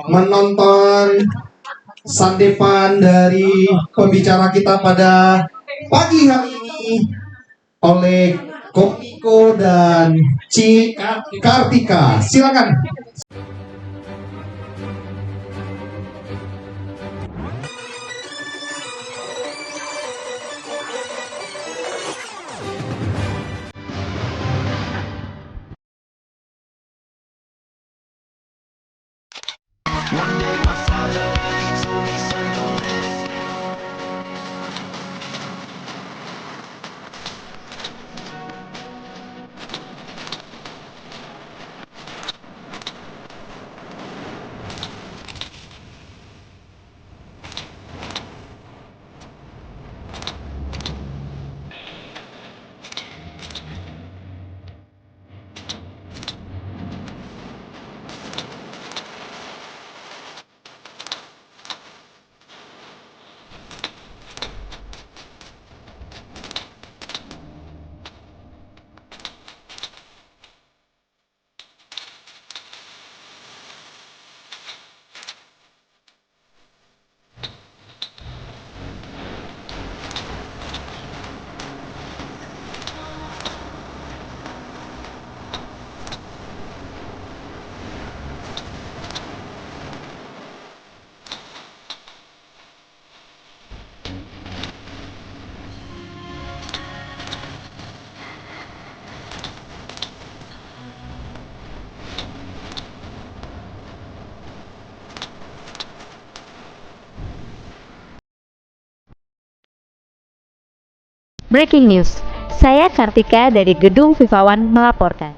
menonton sandepan dari pembicara kita pada pagi hari ini oleh Komiko dan Ci Kartika. Silakan. Breaking news, saya Kartika dari Gedung Vivawan melaporkan.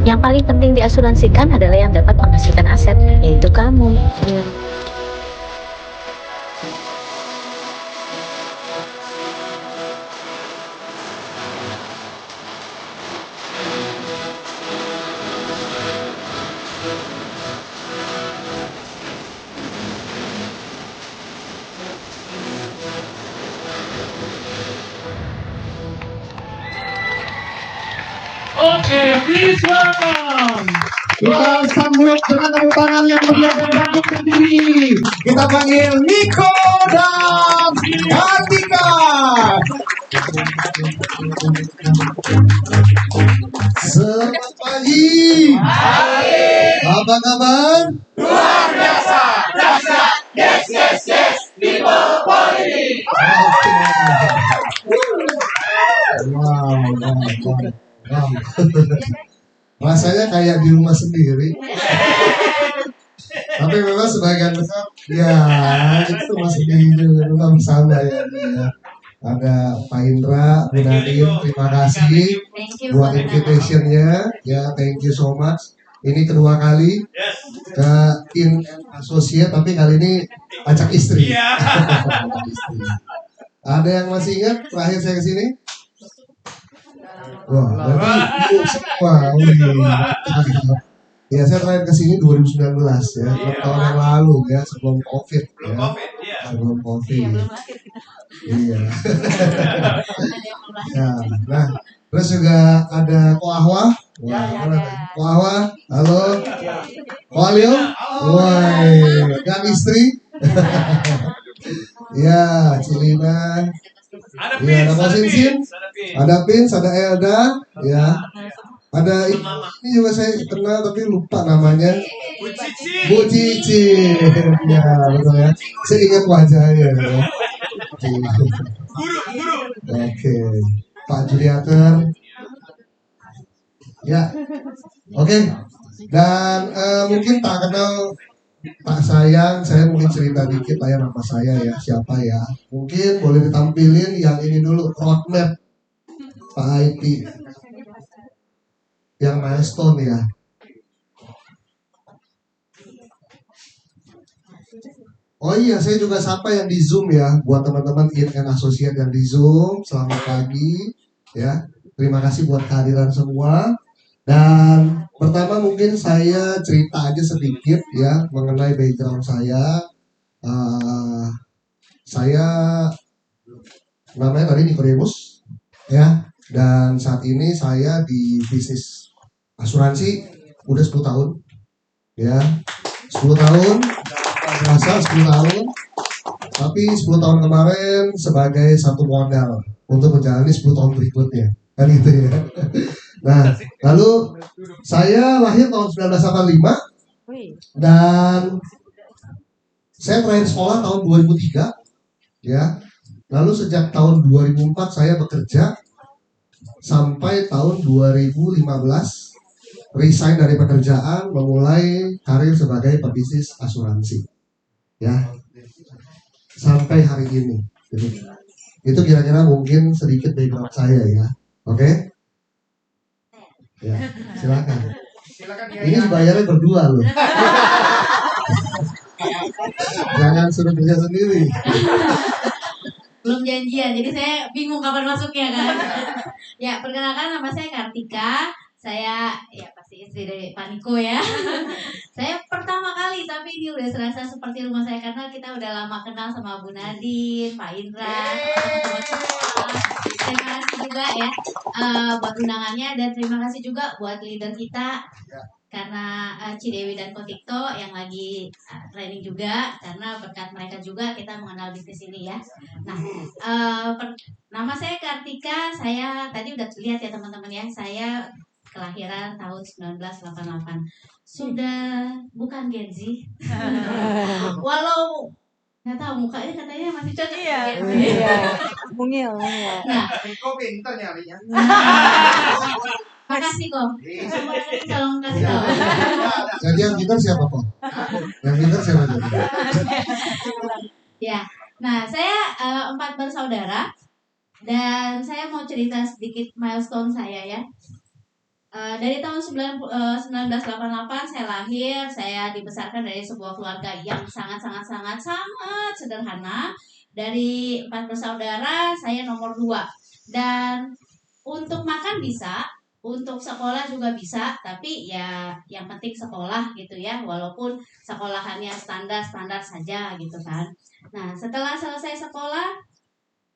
Yang paling penting diasuransikan adalah yang dapat menghasilkan aset, yaitu kamu. Oke, please welcome. Kita sambut dengan tepuk tangan yang meriah dan bangkit berdiri. Kita panggil Niko dan Kartika. Selamat pagi. Apa kabar? Luar biasa, dahsyat, yes, yes, yes, people quality. Wow. Rasanya kayak di rumah sendiri. Tapi memang sebagian besar, ya itu rumah sendiri juga bersama ya. Ada Pak Indra, Bu Nadine, terima kasih buat invitationnya, ya thank you so much. Ini kedua kali Yes. ke in associate, tapi kali ini ajak istri. Iya. Ajak istri. Ada yang masih ingat terakhir saya kesini? Wah, berarti ibu semua. Wih. Ya, saya terakhir kesini 2019 ya, 6 tahun yang lalu ya, sebelum COVID Belum ya, COVID, iya. sebelum COVID. Iya. Ya, nah, terus juga ada Ko Ahwa. Wah, mana tadi? Ko Ahwa, halo. Ko Alio, wah, dan istri. Ya, Cilina. Ada Iya, pins, ada ada Sinsin, pins, ada pins. ada Pins, ada Elda, ya. Ada ini juga saya kenal tapi lupa namanya. Bu Cici. Bu Cici. Ya, betul ya. Saya ingat wajahnya ya. Guru. Oke. Pak Juliater. Ya. Oke. Dan mungkin tak kenal Pak Sayang, saya mungkin cerita dikit lah ya nama saya ya, siapa ya. Mungkin boleh ditampilin yang ini dulu, roadmap Pak IT. Yang milestone ya. Oh iya, saya juga sapa yang di Zoom ya, buat teman-teman in and associate yang di Zoom. Selamat pagi, ya. Terima kasih buat kehadiran semua. Dan pertama mungkin saya cerita aja sedikit ya mengenai background saya. Saya namanya tadi Nikodemus, ya. Dan saat ini saya di bisnis asuransi udah 10 tahun, ya. 10 tahun. Masa 10 tahun, tapi 10 tahun kemarin sebagai satu modal untuk menjalani 10 tahun berikutnya, kan gitu ya. Nah, lalu saya lahir tahun 1985 dan saya terakhir sekolah tahun 2003, ya. Lalu sejak tahun 2004 saya bekerja sampai tahun 2015 resign dari pekerjaan, memulai karir sebagai pebisnis asuransi. Ya, sampai hari ini. Itu kira-kira mungkin sedikit background saya ya. Oke? Ya, silakan. Ini dibayarnya berdua loh. Jangan suruh kerja sendiri. Belum janjian, jadi saya bingung kapan masuknya kan. Ya, perkenalkan nama saya Kartika. Saya ya pasti istri dari Pak Niko ya. Saya pertama kali, tapi ini udah serasa seperti rumah saya karena kita udah lama kenal sama Bu Nadine, Pak Indra, teman-teman semua. Terima kasih juga ya buat undangannya, dan terima kasih juga buat leader kita karena Cidewi dan Kotikto yang lagi training juga, karena berkat mereka juga kita mengenal bisnis ini ya. Nah, nama saya Kartika. Saya tadi udah lihat ya teman-teman ya, saya kelahiran tahun 1988. Sudah bukan Gen Z. Walau nggak tahu mukanya katanya masih cocok. Iya. Mungil. Nah, Kok pintar nyarinya? makasih kok. Tolong kasih tahu. Jadi yang pintar siapa kok? Yang pintar siapa jadi? Ya. Nah, saya 4 bersaudara dan saya mau cerita sedikit milestone saya ya. Dari tahun 1988 saya lahir, saya dibesarkan dari sebuah keluarga yang sangat sederhana. Dari 4 bersaudara, saya nomor 2. Dan untuk makan bisa, untuk sekolah juga bisa, tapi ya yang penting sekolah gitu ya, walaupun sekolahannya standar saja gitu kan. Nah, setelah selesai sekolah,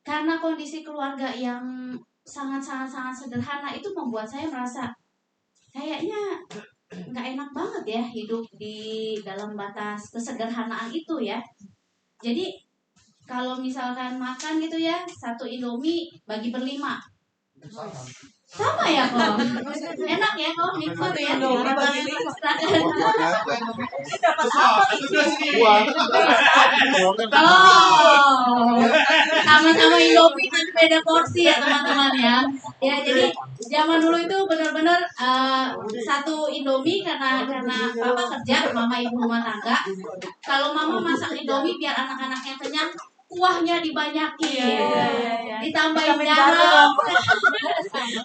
karena kondisi keluarga yang sangat sederhana itu membuat saya merasa kayaknya nggak enak banget ya hidup di dalam batas kesederhanaan itu ya. Jadi kalau misalkan makan gitu ya, 1 Indomie bagi berlima. Sama ya kok. Enak ya kok, nikmat ya. Oh, sama-sama Indomie tapi beda porsi ya teman-teman ya. Ya jadi zaman dulu itu benar-benar 1 Indomie karena papa kerja, mama ibu rumah tangga. Kalau mama masak Indomie biar anak-anaknya kenyang, kuahnya dibanyakin, Iya. ditambahin Ditambahin garam,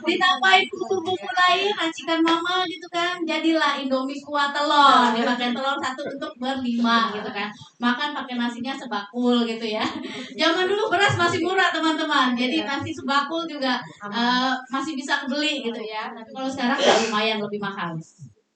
ditambahin bumbu-bumbu lain, racikan mama gitu kan, jadilah Indomie kuah telur, dipakai telur satu untuk berlima gitu kan, makan pakai nasinya sebakul gitu ya. Zaman dulu beras masih murah teman-teman, jadi nasi sebakul juga masih bisa kebeli gitu ya. Tapi kalau sekarang ya lumayan lebih mahal.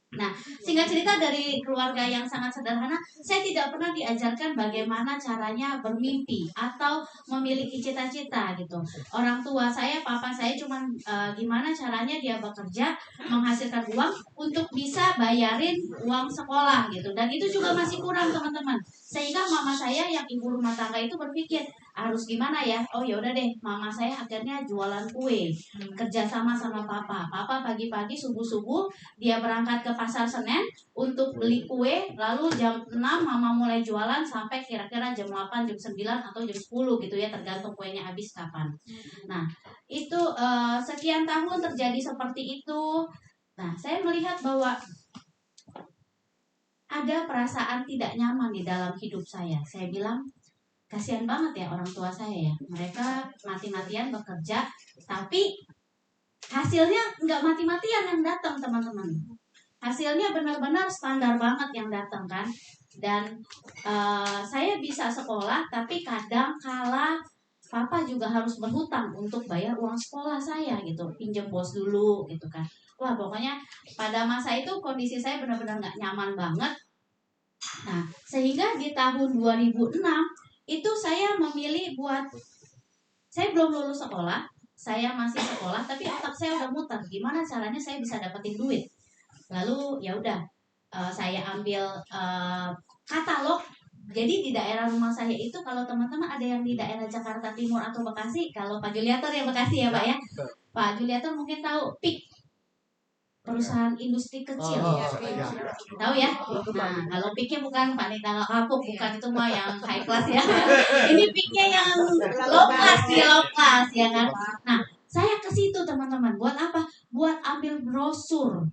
Nah, singkat cerita dari keluarga yang sangat sederhana, saya tidak pernah diajarkan bagaimana caranya bermimpi atau memiliki cita-cita gitu. Orang tua saya, papa saya cuman gimana caranya dia bekerja, menghasilkan uang untuk bisa bayarin uang sekolah gitu. Dan itu juga masih kurang teman-teman. Sehingga mama saya yang ibu rumah tangga itu berpikir, harus gimana ya? Oh ya udah deh, mama saya akhirnya jualan kue, kerjasama sama papa. Papa pagi-pagi subuh-subuh dia berangkat ke pasar Senen untuk beli kue, lalu jam 6 mama mulai jualan sampai kira-kira jam 8, jam 9 atau jam 10 gitu ya, tergantung kuenya habis kapan. Nah, itu sekian tahun terjadi seperti itu. Nah, saya melihat bahwa ada perasaan tidak nyaman di dalam hidup saya. Saya bilang, kasihan banget ya orang tua saya ya. Mereka mati-matian bekerja, tapi hasilnya nggak mati-matian yang datang teman-teman. Hasilnya benar-benar standar banget yang datang kan. Dan saya bisa sekolah, tapi kadang kala papa juga harus berhutang untuk bayar uang sekolah saya gitu, pinjam bos dulu gitu kan. Wah pokoknya pada masa itu kondisi saya benar-benar nggak nyaman banget. Nah sehingga di tahun 2006 itu saya memilih buat, saya belum lulus sekolah, saya masih sekolah, tapi otak saya udah muter gimana caranya saya bisa dapetin duit. Lalu ya udah saya ambil katalog. Jadi di daerah rumah saya itu, kalau teman-teman ada yang di daerah Jakarta Timur atau Bekasi, kalau Pak Juliator ya Bekasi ya Pak ya, Pak Juliator mungkin tahu PIK, perusahaan industri kecil. Tahu ya? Nah, kalau PIK-nya bukan Pak Nita Kapuk, bukan, itu mah yang high class ya. Ini PIK-nya yang low class ya kan. Nah, saya ke situ teman-teman, buat apa? Buat ambil brosur.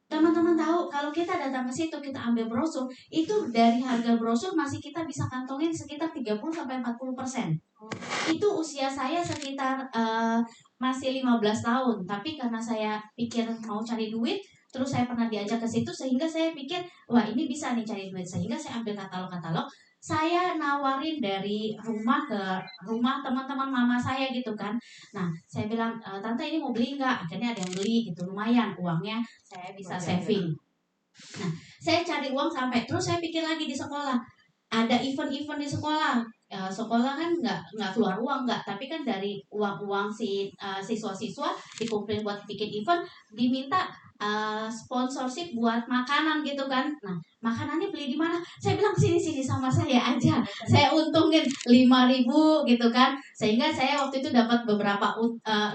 Teman-teman tahu kalau kita datang ke situ, kita ambil brosur, itu dari harga brosur masih kita bisa kantongin sekitar 30-40%. Itu usia saya sekitar masih 15 tahun, tapi karena saya pikir mau cari duit, terus saya pernah diajak ke situ, sehingga saya pikir wah ini bisa nih cari duit, sehingga saya ambil katalog-katalog, saya nawarin dari rumah ke rumah teman-teman mama saya gitu kan. Nah saya bilang, tante ini mau beli nggak? Akhirnya ada yang beli gitu, lumayan uangnya saya bisa saving. Nah saya cari uang sampai, terus saya pikir lagi di sekolah, ada event-event di sekolah. Sekolah kan nggak keluar uang, nggak, tapi kan dari uang si siswa-siswa dikumpulin buat bikin event, diminta sponsorship buat makanan gitu kan. Nah makanannya beli di mana? Saya bilang sini sama saya aja, saya untungin 5.000 gitu kan, sehingga saya waktu itu dapat beberapa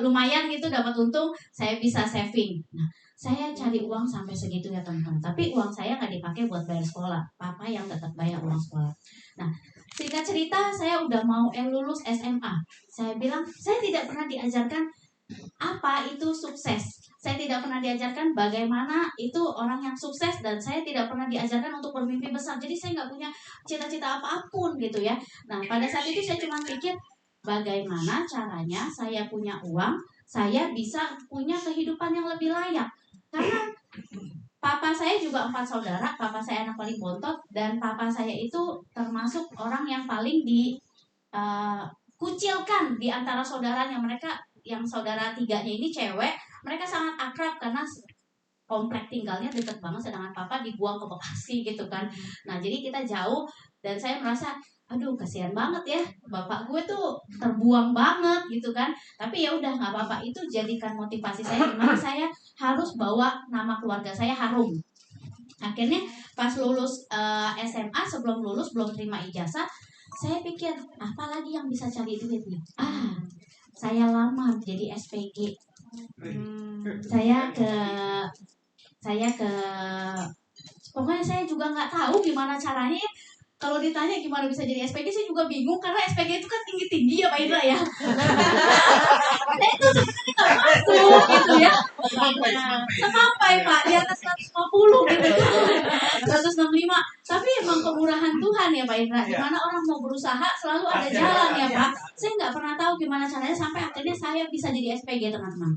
lumayan gitu, dapat untung, saya bisa saving. Nah saya cari uang sampai segitu ya teman-teman, tapi uang saya nggak dipakai buat bayar sekolah, papa yang tetap bayar uang sekolah. Nah singkat cerita, saya udah mau lulus SMA. Saya bilang saya tidak pernah diajarkan apa itu sukses. Saya tidak pernah diajarkan bagaimana itu orang yang sukses, dan saya tidak pernah diajarkan untuk bermimpi besar. Jadi saya nggak punya cita-cita apapun gitu ya. Nah pada saat itu saya cuma pikir bagaimana caranya saya punya uang, saya bisa punya kehidupan yang lebih layak. Karena papa saya juga 4 saudara, papa saya anak paling bontot, dan papa saya itu termasuk orang yang paling dikucilkan di antara saudaranya. Mereka yang saudara tiganya ini cewek, mereka sangat akrab karena komplek tinggalnya dekat banget, sedangkan papa dibuang ke Bekasi gitu kan. Nah jadi kita jauh, dan saya merasa aduh kasihan banget ya, bapak gue tuh terbuang banget gitu kan. Tapi ya udah nggak apa-apa, itu jadikan motivasi saya gimana saya harus bawa nama keluarga saya harum. Akhirnya pas lulus SMA, sebelum lulus belum terima ijazah, saya pikir apa lagi yang bisa cari duit nih. Saya lamar jadi SPG. Saya ke pokoknya saya juga nggak tahu gimana caranya. Kalau ditanya gimana bisa jadi SPG, saya juga bingung, karena SPG itu kan tinggi-tinggi ya Pak Indra ya. Saya itu sebenarnya nggak masuk gitu ya. Semampai Pak, di atas 150 gitu. 165. Tapi memang kemurahan Tuhan ya Pak Indra. Dimana orang mau berusaha selalu ada jalan ya Pak. Saya nggak pernah tahu gimana caranya sampai akhirnya saya bisa jadi SPG teman-teman.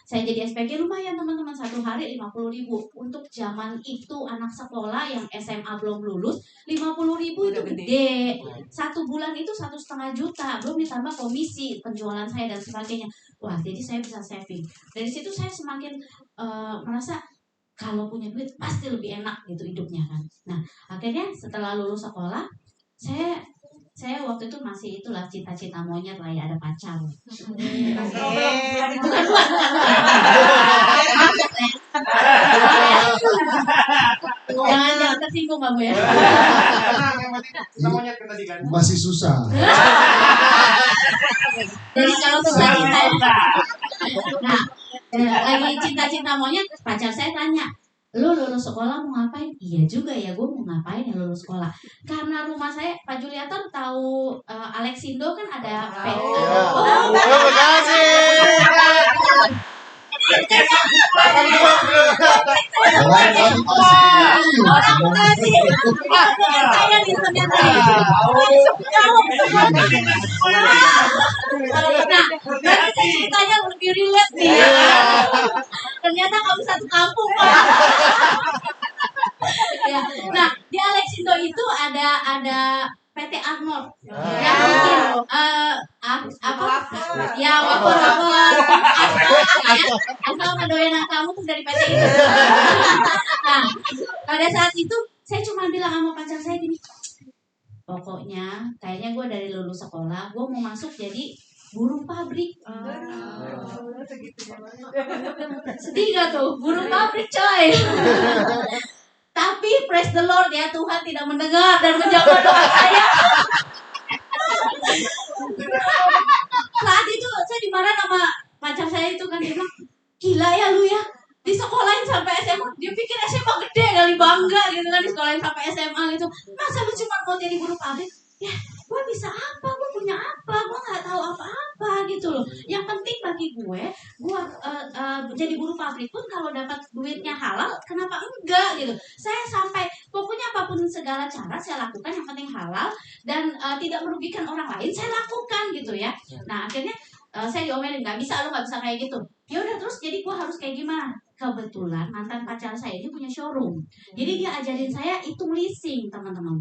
Saya jadi SPG lumayan teman-teman, satu hari 50.000. Untuk zaman itu anak sekolah yang SMA belum lulus 50.000 itu gede. Satu bulan itu 1,5 juta, belum ditambah komisi penjualan saya dan sebagainya. Wah, jadi saya bisa saving. Dari situ saya semakin merasa kalau punya duit pasti lebih enak gitu hidupnya kan. Nah akhirnya setelah lulus sekolah saya waktu itu masih itulah cita-cita monyet lah ya, ada pacar. Jangan tersinggung kamu ya. Masih susah. Jadi kalau cita-cita, nah lagi cita-cita monyet, pacar saya tanya, lu lulus sekolah mau ngapain? Iya juga ya, gue mau ngapain ya lulus sekolah. Karena rumah saya, Pak Juliaton tahu Alexindo kan ada saya di ternyata. Nah, ceritanya lebih relate nih. Ternyata kamu satu kampung Pak. Ya. Nah, di Alexindo itu ada PT Arnold yang bikin apa? Ya wapor asal kedoyanan kamu tuh dari PT itu. Nah, pada saat itu saya cuma bilang sama pacar saya gini, pokoknya kayaknya gue dari lulus sekolah gue mau masuk jadi buruh pabrik. Sedih gak tuh? Buruh pabrik coy. Tapi praise the Lord ya, Tuhan tidak mendengar dan menjawab doa saya. Saat itu saya dimarahin sama pacar saya itu kan, dia bilang, gila ya lu ya, disekolahin sampai SMA. Dia pikir SMA gede kali, bangga gitu kan, disekolahin sampai SMA gitu. Masa lu cuma mau jadi buruh pabrik? Ya, gue bisa apa? Gue punya apa? Gue nggak tahu apa-apa gitu loh. Yang penting bagi gue jadi buruh pabrik pun kalau dapat duitnya halal, kenapa enggak gitu? Saya sampai pokoknya apapun segala cara saya lakukan yang penting halal dan tidak merugikan orang lain saya lakukan gitu ya. Nah akhirnya saya diomelin, nggak bisa, lu nggak bisa kayak gitu. Ya udah, terus jadi gue harus kayak gimana? Kebetulan mantan pacar saya ini punya showroom, jadi dia ajarin saya hitung leasing teman-teman.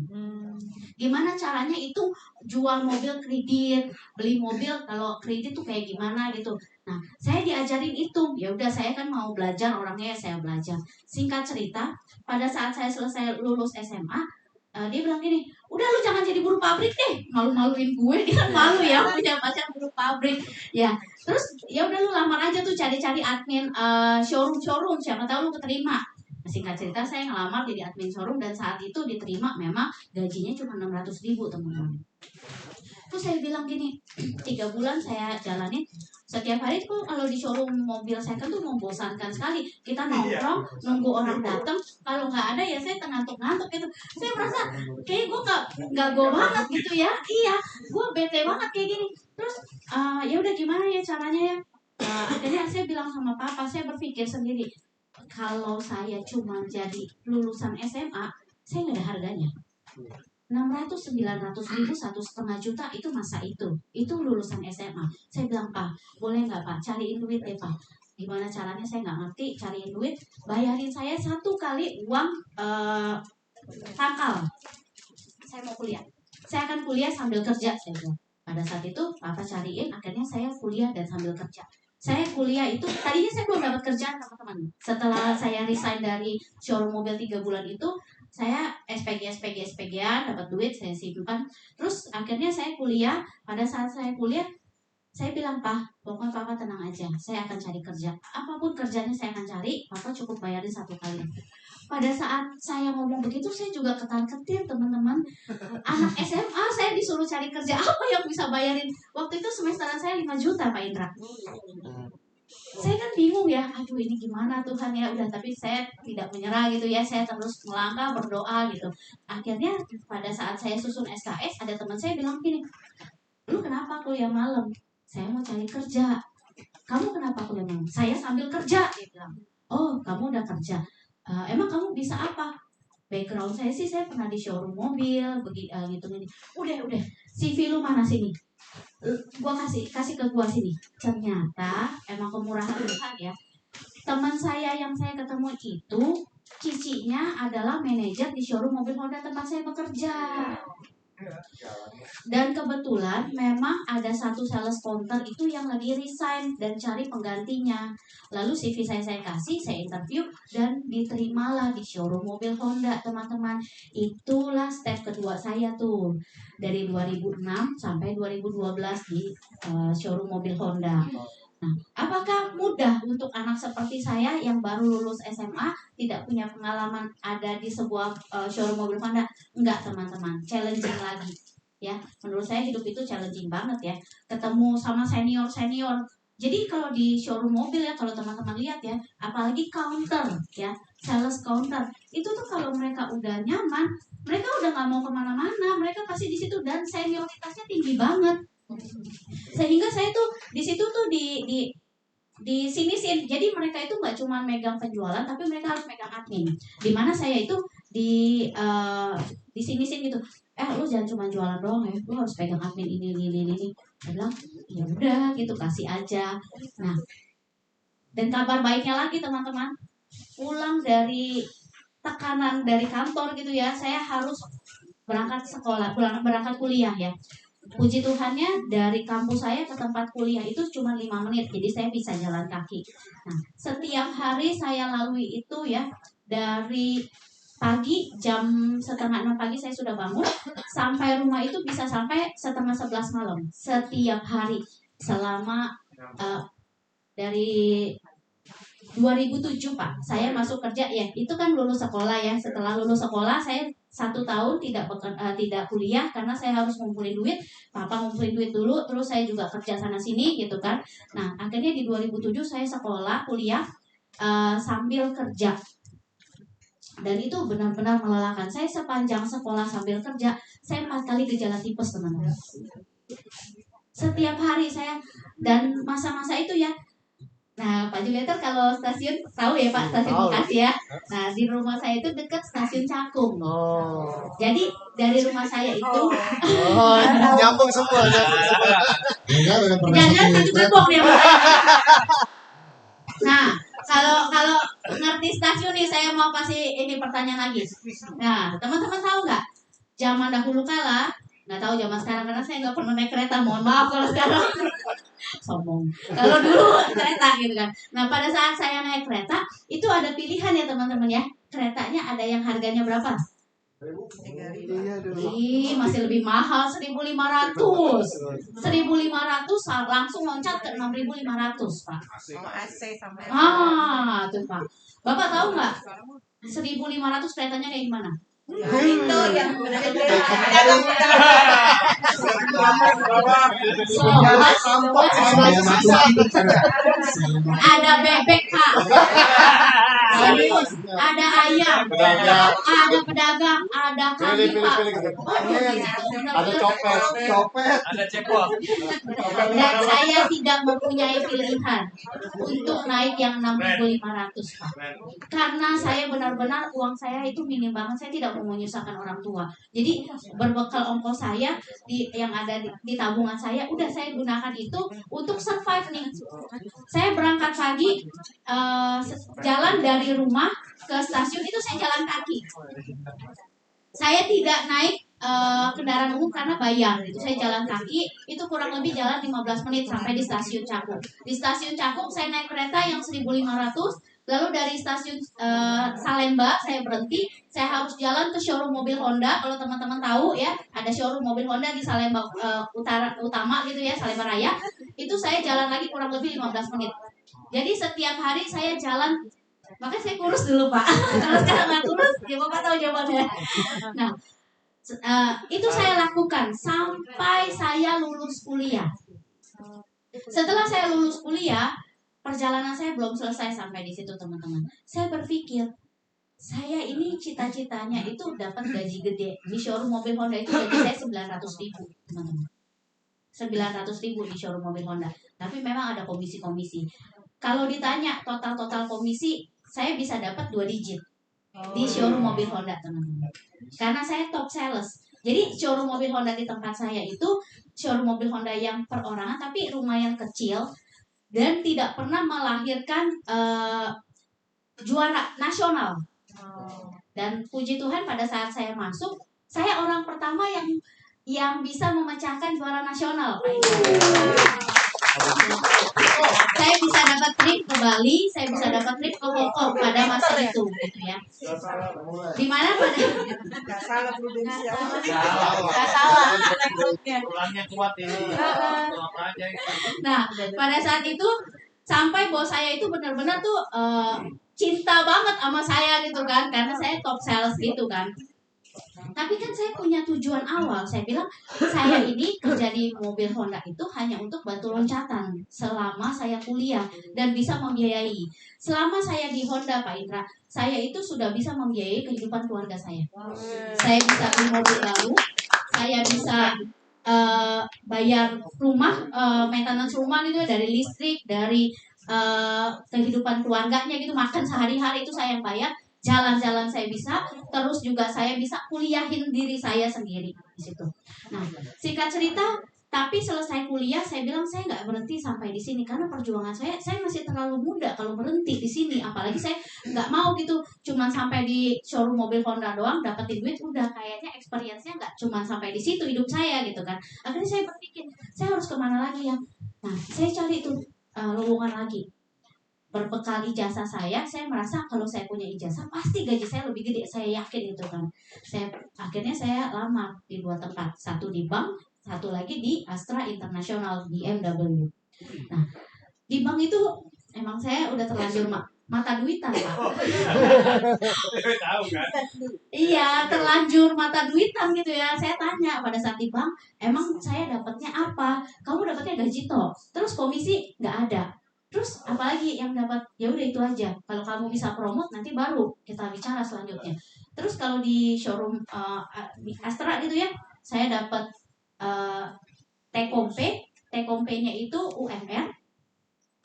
Gimana caranya itu jual mobil kredit, beli mobil kalau kredit tuh kayak gimana gitu. Nah saya diajarin itu, ya udah saya kan mau belajar orangnya, saya belajar. Singkat cerita, pada saat saya selesai lulus SMA, dia bilang gini, udah lu jangan jadi buruh pabrik deh, malu-maluin gue. Dia kan malu ya punya pacar buruh pabrik ya. Terus ya udah lu lamar aja tuh, cari-cari admin showroom, siapa tahu lu keterima. Singkat cerita saya ngelamar jadi admin showroom dan saat itu diterima. Memang gajinya cuma 600.000 teman-teman. Terus saya bilang gini, 3 bulan saya jalanin. Setiap hari tuh kalau di showroom mobil second tuh membosankan sekali. Kita nongkrong, nunggu orang datang. Kalau nggak ada ya saya ngantuk-ngantuk gitu. Saya merasa kayak gue nggak gue banget gitu ya. Iya, gue bete banget kayak gini. Terus ya udah gimana ya caranya ya? Akhirnya saya bilang sama papa, saya berpikir sendiri. Kalau saya cuma jadi lulusan SMA, saya nggak ada harganya. 600-900 ribu, 1,5 juta itu masa itu lulusan SMA. Saya bilang, Pak, boleh nggak Pak cariin duit deh Pak. Gimana caranya saya nggak ngerti, cariin duit, bayarin saya 1 kali uang pangkal. Saya mau kuliah, saya akan kuliah sambil kerja, saya bilang. Pada saat itu Papa cariin, akhirnya saya kuliah dan sambil kerja. Saya kuliah itu, tadinya saya belum dapat kerjaan teman-teman. Setelah saya resign dari showroom mobil 3 bulan itu, saya SPG-an, dapat duit, saya simpan. Terus akhirnya saya kuliah. Pada saat saya kuliah, saya bilang, Pak, pokoknya Papa tenang aja, saya akan cari kerja. Apapun kerjanya saya akan cari, Papa cukup bayarin 1 kali. Pada saat saya ngomong begitu, saya juga ketar-ketir teman-teman. Anak SMA saya disuruh cari kerja, apa yang bisa bayarin? Waktu itu semesteran saya 5 juta Pak Indra. Saya kan bingung ya, aduh ini gimana Tuhan ya. Udah, tapi saya tidak menyerah gitu ya, saya terus melangkah, berdoa gitu. Akhirnya pada saat saya susun SKS, ada teman saya bilang gini, lu kenapa kuliah malam? Saya mau cari kerja. Kamu kenapa kuliah malam? Saya sambil kerja, dia bilang. Oh, kamu udah kerja. Emang kamu bisa apa? background saya sih saya pernah di showroom mobil, gitu gini. Udah, CV lu mana sini? Gua kasih ke gua sini. Ternyata emang kemurahan Tuhan ya. Teman saya yang saya ketemu itu cicinya adalah manajer di showroom mobil Honda tempat saya bekerja. Dan kebetulan memang ada satu sales counter itu yang lagi resign dan cari penggantinya. Lalu CV saya kasih, saya interview dan diterimalah di showroom mobil Honda, teman-teman. Itulah step kedua saya tuh. Dari 2006 sampai 2012 di showroom mobil Honda. Nah, apakah mudah untuk anak seperti saya yang baru lulus SMA, tidak punya pengalaman ada di sebuah showroom mobil Honda? Enggak, teman-teman, challenging lagi. Ya, menurut saya hidup itu challenging banget ya. Ketemu sama senior. Jadi kalau di showroom mobil ya, kalau teman-teman lihat ya, apalagi counter ya, sales counter, itu tuh kalau mereka udah nyaman, mereka udah nggak mau kemana-mana, mereka pasti di situ dan senioritasnya tinggi banget. Sehingga saya tuh di situ tuh di sini sih, jadi mereka itu nggak cuma megang penjualan tapi mereka harus megang admin. Dimana saya itu di sini gitu, lu jangan cuma jualan doang ya, lu harus pegang admin ini. Saya bilang ya udah gitu, kasih aja. Nah, dan kabar baiknya lagi teman-teman, pulang dari tekanan dari kantor gitu ya, saya harus berangkat sekolah, berangkat kuliah ya. Puji Tuhannya dari kampus saya ke tempat kuliah itu cuma 5 menit, jadi saya bisa jalan kaki. Nah, setiap hari saya lalui itu ya, dari pagi jam 10:30 pagi saya sudah bangun, sampai rumah itu bisa sampai 10:30 malam. Setiap hari selama dari 2007 Pak, saya masuk kerja ya, itu kan lulus sekolah ya. Setelah lulus sekolah saya 1 tahun tidak kuliah karena saya harus ngumpulin duit. Papa ngumpulin duit dulu, terus saya juga kerja sana sini gitu kan. Nah akhirnya di 2007 saya sekolah kuliah sambil kerja. Dan itu benar-benar melelahkan. Saya sepanjang sekolah sambil kerja, saya 4 kali gejala tipes teman-teman. Setiap hari saya, dan masa-masa itu ya. Nah, Pak Juliator kalau stasiun tahu ya Pak, stasiun Bekasi ya. Nah, di rumah saya itu dekat stasiun Cakung. Jadi dari rumah saya itu nyambung semua. Jangan satu gerbong ya Pak. Nah, kalau ngerti stasiun nih, saya mau kasih ini pertanyaan lagi. Nah, teman-teman tahu nggak? Zaman dahulu kala, nggak tahu zaman sekarang karena saya nggak pernah naik kereta. Mohon maaf kalau sekarang. Sombong. Kalau dulu kereta gitu kan. Nah pada saat saya naik kereta itu ada pilihan ya teman-teman ya. Keretanya ada yang harganya berapa? Masih lebih mahal, 1.500. 1.500 langsung loncat ke 6.500 Pak. Tuh Pak. Bapak tahu nggak 1.500 keretanya kayak gimana? Itu yang ada bebek Pak, ada ayam, ada pedagang, ada kambing Pak, Ada copet, Ada cebol. dan saya tidak mempunyai pilihan untuk naik yang 6.500 Pak, karena saya benar-benar uang saya itu minim banget, saya tidak mau menyusahkan orang tua. Jadi berbekal ongkos saya yang ada di tabungan saya, udah saya gunakan itu untuk survive nih. Saya berangkat pagi, jalan dari rumah ke stasiun itu saya jalan kaki. Saya tidak naik kendaraan umum karena bayar gitu. Saya jalan kaki, itu kurang lebih jalan 15 menit sampai di stasiun Cakung. Di stasiun Cakung saya naik kereta yang 1.500. Lalu dari stasiun Salemba saya berhenti, saya harus jalan ke showroom mobil Honda. Kalau teman-teman tahu ya, ada showroom mobil Honda di Salemba utama gitu ya, Salemba Raya. Itu saya jalan lagi kurang lebih 15 menit. Jadi setiap hari saya jalan, makanya saya kurus dulu Pak. Kalau sekarang nggak kurus, ya Bapak tahu jawabannya. Nah, itu saya lakukan sampai saya lulus kuliah. Setelah saya lulus kuliah, perjalanan saya belum selesai sampai di situ teman-teman. Saya berpikir, saya ini cita-citanya itu dapat gaji gede. Di showroom mobil Honda itu gaji saya 900.000 teman-teman. 900.000 di showroom mobil Honda. Tapi memang ada komisi-komisi. Kalau ditanya total komisi, saya bisa dapat 2 digit. di showroom mobil Honda, teman-teman. Karena saya top sales. Jadi showroom mobil Honda di tempat saya itu showroom mobil Honda yang perorangan tapi lumayan kecil dan tidak pernah melahirkan juara nasional. Dan puji Tuhan pada saat saya masuk, saya orang pertama yang bisa memecahkan juara nasional, Pak Indra. Saya bisa dapat trip ke Bali, saya bisa dapat trip ke Hong Kong pada masa itu, gitu ya. Dimana pada Gak salah prudensial. nggak salah. Tulangnya kuat ini. Nah, pada saat itu sampai bos saya itu benar-benar tuh cinta banget sama saya gitu kan, karena saya top sales gitu kan. Tapi kan saya punya tujuan awal. Saya bilang saya ini kerja di mobil Honda itu hanya untuk bantu loncatan selama saya kuliah dan bisa membiayai. Selama saya di Honda, Pak Indra, saya itu sudah bisa membiayai kehidupan keluarga saya. Saya bisa beli mobil baru, saya bisa bayar rumah, maintenance rumah gitu, dari listrik, dari kehidupan keluarganya gitu, makan sehari-hari itu saya yang bayar. Jalan-jalan saya bisa, terus juga saya bisa kuliahin diri saya sendiri di situ. Nah, singkat cerita, tapi selesai kuliah saya bilang saya nggak berhenti sampai di sini karena perjuangan saya masih terlalu muda kalau berhenti di sini. Apalagi saya nggak mau gitu, cuman sampai di showroom mobil Honda doang dapetin duit, udah kayaknya experience-nya nggak cuman sampai di situ hidup saya gitu kan. Akhirnya saya berpikir saya harus kemana lagi ya. Nah, saya cari tuh lowongan lagi. Berbekal ijazah saya merasa kalau saya punya ijazah pasti gaji saya lebih gede, saya yakin itu kan. Akhirnya saya lamar di 2 tempat, satu di bank, satu lagi di Astra International di BMW. Nah, di bank itu emang saya udah terlanjur mata duitan, Pak. Tahu kan? Iya, terlanjur mata duitan gitu ya. Saya tanya pada saat di bank, emang saya dapatnya apa? Kamu dapatnya gaji toh, terus komisi nggak ada. Terus apalagi yang dapat? Ya udah itu aja. Kalau kamu bisa promote nanti baru kita bicara selanjutnya. Terus kalau di showroom di Astra gitu ya, saya dapat T-Kompe-nya itu UMR.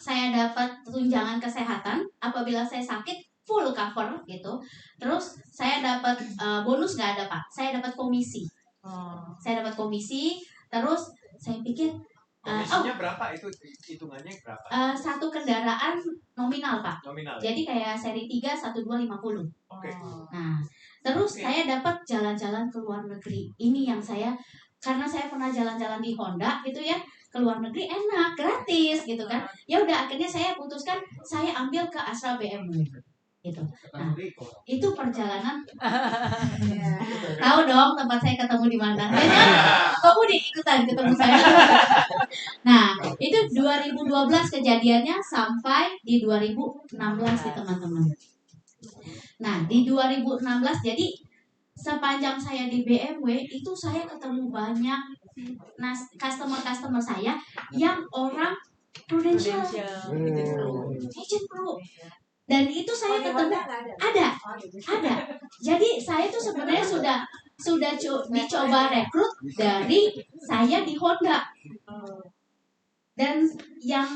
Saya dapat tunjangan kesehatan apabila saya sakit full cover gitu. Terus saya dapat bonus nggak ada, Pak. Saya dapat komisi. Saya dapat komisi. Terus saya pikir Komisinya berapa itu hitungannya berapa? Satu kendaraan nominal, Pak. Nominal. Jadi kayak seri 3 1250. Oke. Nah, terus saya dapat jalan-jalan ke luar negeri. Ini yang saya, karena saya pernah jalan-jalan di Honda gitu ya, ke luar negeri enak, gratis gitu kan. Ya udah akhirnya saya putuskan saya ambil ke Astra BMW. Gitu. Nah, itu perjalanan. Tahu dong tempat saya ketemu di mana. Kamu ikutan ketemu saya. Nah, itu 2012 kejadiannya sampai di 2016 nih teman-teman. Nah, di 2016 jadi sepanjang saya di BMW itu saya ketemu banyak customer saya yang orang prudensial, agent pro. Dan itu saya ketemu ada. Jadi saya tuh sebenarnya sudah dicoba rekrut dari saya di Honda. Dan yang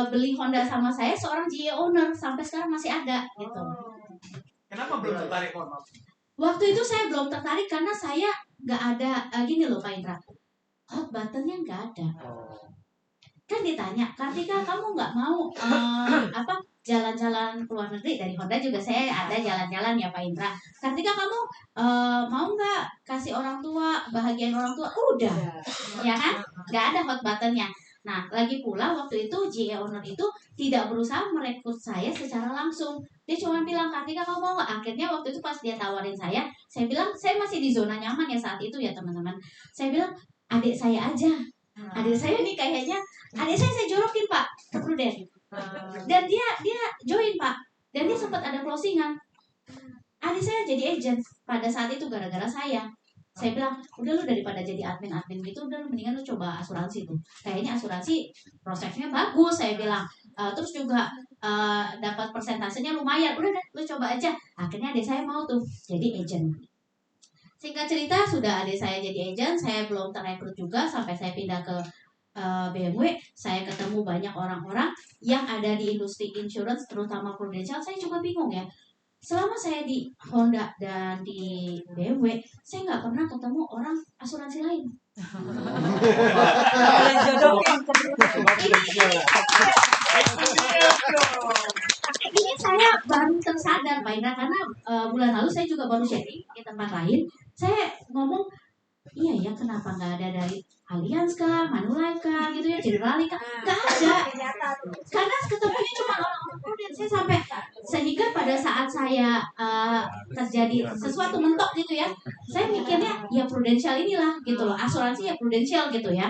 beli Honda sama saya seorang GE owner sampai sekarang masih ada gitu. Kenapa belum tertarik? Waktu itu saya belum tertarik karena saya nggak ada gini loh Pak Indra, hot buttonnya nggak ada. Kan ditanya, Kartika kamu nggak mau jalan-jalan ke luar negeri? Dari Honda juga saya ada jalan-jalan ya Pak Indra. Kartika kamu mau nggak kasih orang tua, bahagian orang tua? Udah, ya kan? Nggak ada hot buttonnya. Nah, lagi pula waktu itu GE owner itu tidak berusaha merekrut saya secara langsung. Dia cuma bilang, Kartika kamu mau nggak? Akhirnya waktu itu pas dia tawarin saya bilang, saya masih di zona nyaman ya saat itu ya teman-teman. Saya bilang, adik saya aja. Adik saya nih kayaknya, adik saya jorokin Pak ke Pruden. Dan dia join Pak. Dan dia sempat ada closingan. Adik saya jadi agent pada saat itu gara-gara saya. Saya bilang, udah lu daripada jadi admin gitu, udah lu mendingan lu coba asuransi tuh. Kayaknya asuransi prosesnya bagus, saya bilang. Terus juga dapat persentasenya lumayan. Udah deh, lu coba aja. Akhirnya adik saya mau tuh jadi agent. Singkat cerita, sudah adik saya jadi agent, saya belum terekrut juga sampai saya pindah ke BMW. Saya ketemu banyak orang-orang yang ada di industri insurance, terutama Prudential. Saya juga bingung ya. selama saya di Honda dan di BMW, saya nggak pernah ketemu orang asuransi lain. Ini saya baru tersadar Pak Indra, karena bulan lalu saya juga baru sharing di tempat lain. Saya ngomong, iya ya, kenapa nggak ada dari Allianz kah, Manulife kah, gitu ya, Generali kah? Nggak ada. Karena ketemunya cuma orang-orang prudent. Saya sampai sehingga pada saat saya terjadi sesuatu mentok gitu ya, saya mikirnya ya Prudential inilah gitu loh, asuransi ya Prudential gitu ya.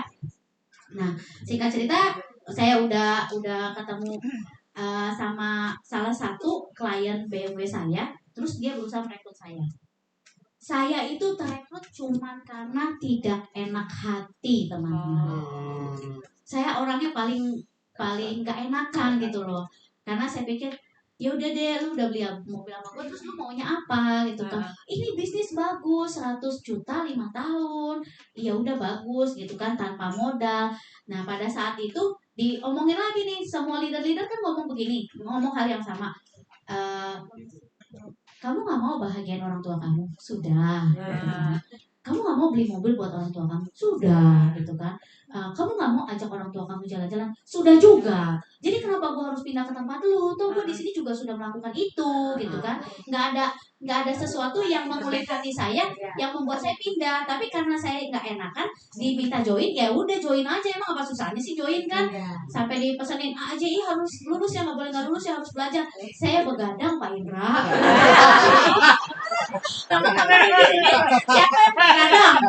Nah, singkat cerita, saya udah ketemu sama salah satu klien BMW saya, terus dia berusaha merekrut saya. Saya itu terekrut cuma karena tidak enak hati, teman-teman. Saya orangnya paling nggak enakan gitu loh, karena saya pikir ya udah deh, lu udah beli mobil sama gue, terus lu maunya apa gitu kan? Ini bisnis bagus, 100 juta 5 tahun, ya udah bagus gitu kan, tanpa modal. Nah pada saat itu diomongin lagi nih, semua leader-leader kan ngomong hal yang sama. Kamu nggak mau bahagiain orang tua kamu? Sudah. Kamu nggak mau beli mobil buat orang tua kamu? Sudah, gitu kan. Kamu nggak mau ajak orang tua kamu jalan-jalan? Sudah juga. Jadi kenapa gue harus pindah ke tempat lu? Tuh gue di sini juga sudah melakukan itu, gitu kan. Nggak ada sesuatu yang mengulik hati saya, yang membuat saya pindah. Tapi karena saya nggak enakan, diminta join, ya udah join aja. Emang apa susahnya sih join kan? Sampai dipesenin AJI harus lulus ya, nggak boleh nggak lulus ya, harus belajar. Saya begadang Pak Indra. Teman-teman di sini, siapa yang begadang?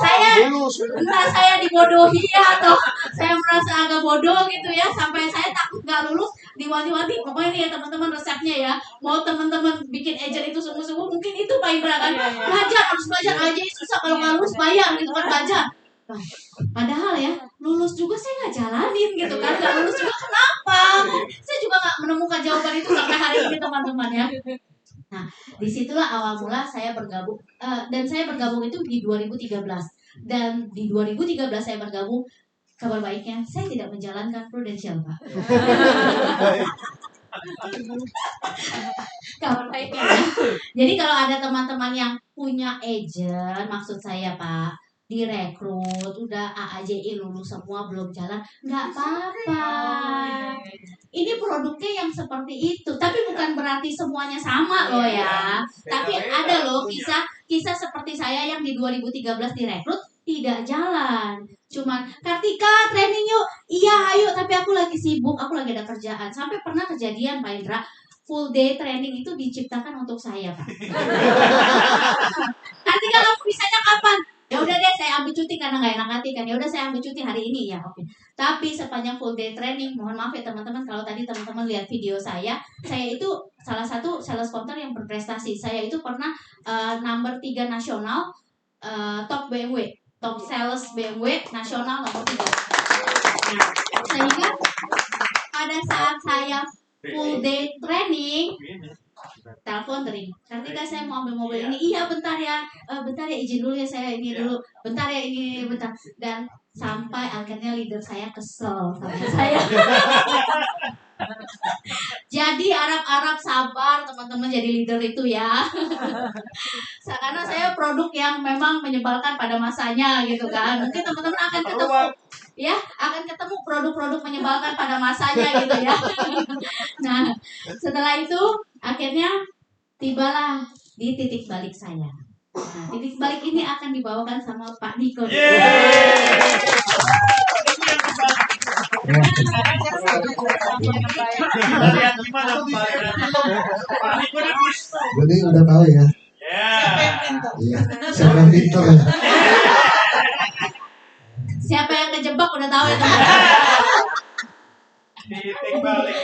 Saya entah saya dibodohi atau saya merasa agak bodoh gitu ya, sampai saya takut nggak lulus, diwanti-wanti. Pokoknya nih ya teman-teman, resepnya ya, mau teman-teman bikin agent itu sungguh-sungguh, mungkin itu Pak Indra kan, harus belajar aja, susah kalau nggak lulus bayar gitu kan, belajar. Padahal ya lulus juga saya nggak jalanin gitu kan, nggak lulus juga kenapa? Saya juga nggak menemukan jawaban itu sampai hari ini teman-teman ya. Nah disitulah awal mula saya bergabung, dan saya bergabung itu di 2013, dan di 2013 saya bergabung. Kabar baiknya saya tidak menjalankan Prudential Pak. Kabar baiknya ya. Jadi kalau ada teman-teman yang punya agent, maksud saya Pak, direkrut, udah AAJI lulus semua belum jalan, nggak apa-apa. Ini produknya yang seperti itu, tapi bukan berarti semuanya sama loh ya. Tapi ada loh kisah seperti saya yang di 2013 direkrut tidak jalan. Cuman, Kartika training yuk, iya ayo, tapi aku lagi sibuk, aku lagi ada kerjaan. Sampai pernah kejadian Pak Indra, full day training itu diciptakan untuk saya Pak. Kartika kamu bisanya kapan? Ya udah deh, saya ambil cuti karena nggak enak hati kan. Ya udah saya ambil cuti hari ini ya, oke. Tapi sepanjang full day training, mohon maaf ya teman-teman, kalau tadi teman-teman lihat video saya itu salah satu sales counter yang berprestasi. Saya itu pernah number 3 nasional, top BMW, top sales BMW nasional nomor 3. Nah, sehingga pada saat saya full day training, telepon ring, Kartika saya mau ambil mobil ini, iya bentar ya izin dulu ya, saya ini dulu, bentar ya ini bentar. Dan sampai akhirnya leader saya kesel sama saya. Jadi Arab sabar teman-teman jadi leader itu ya. Karena saya produk yang memang menyebalkan pada masanya gitu kan. Mungkin teman-teman akan ketemu ya, akan ketemu produk-produk menyebalkan pada masanya gitu ya. Nah, setelah itu akhirnya tibalah di titik balik saya. Nah, titik balik ini akan dibawakan sama Pak Niko. Jadi udah tahu ya. Iya. Siapa yang pintar ya? Siapa yang kejebak udah tahu ya teman-teman. Titik balik.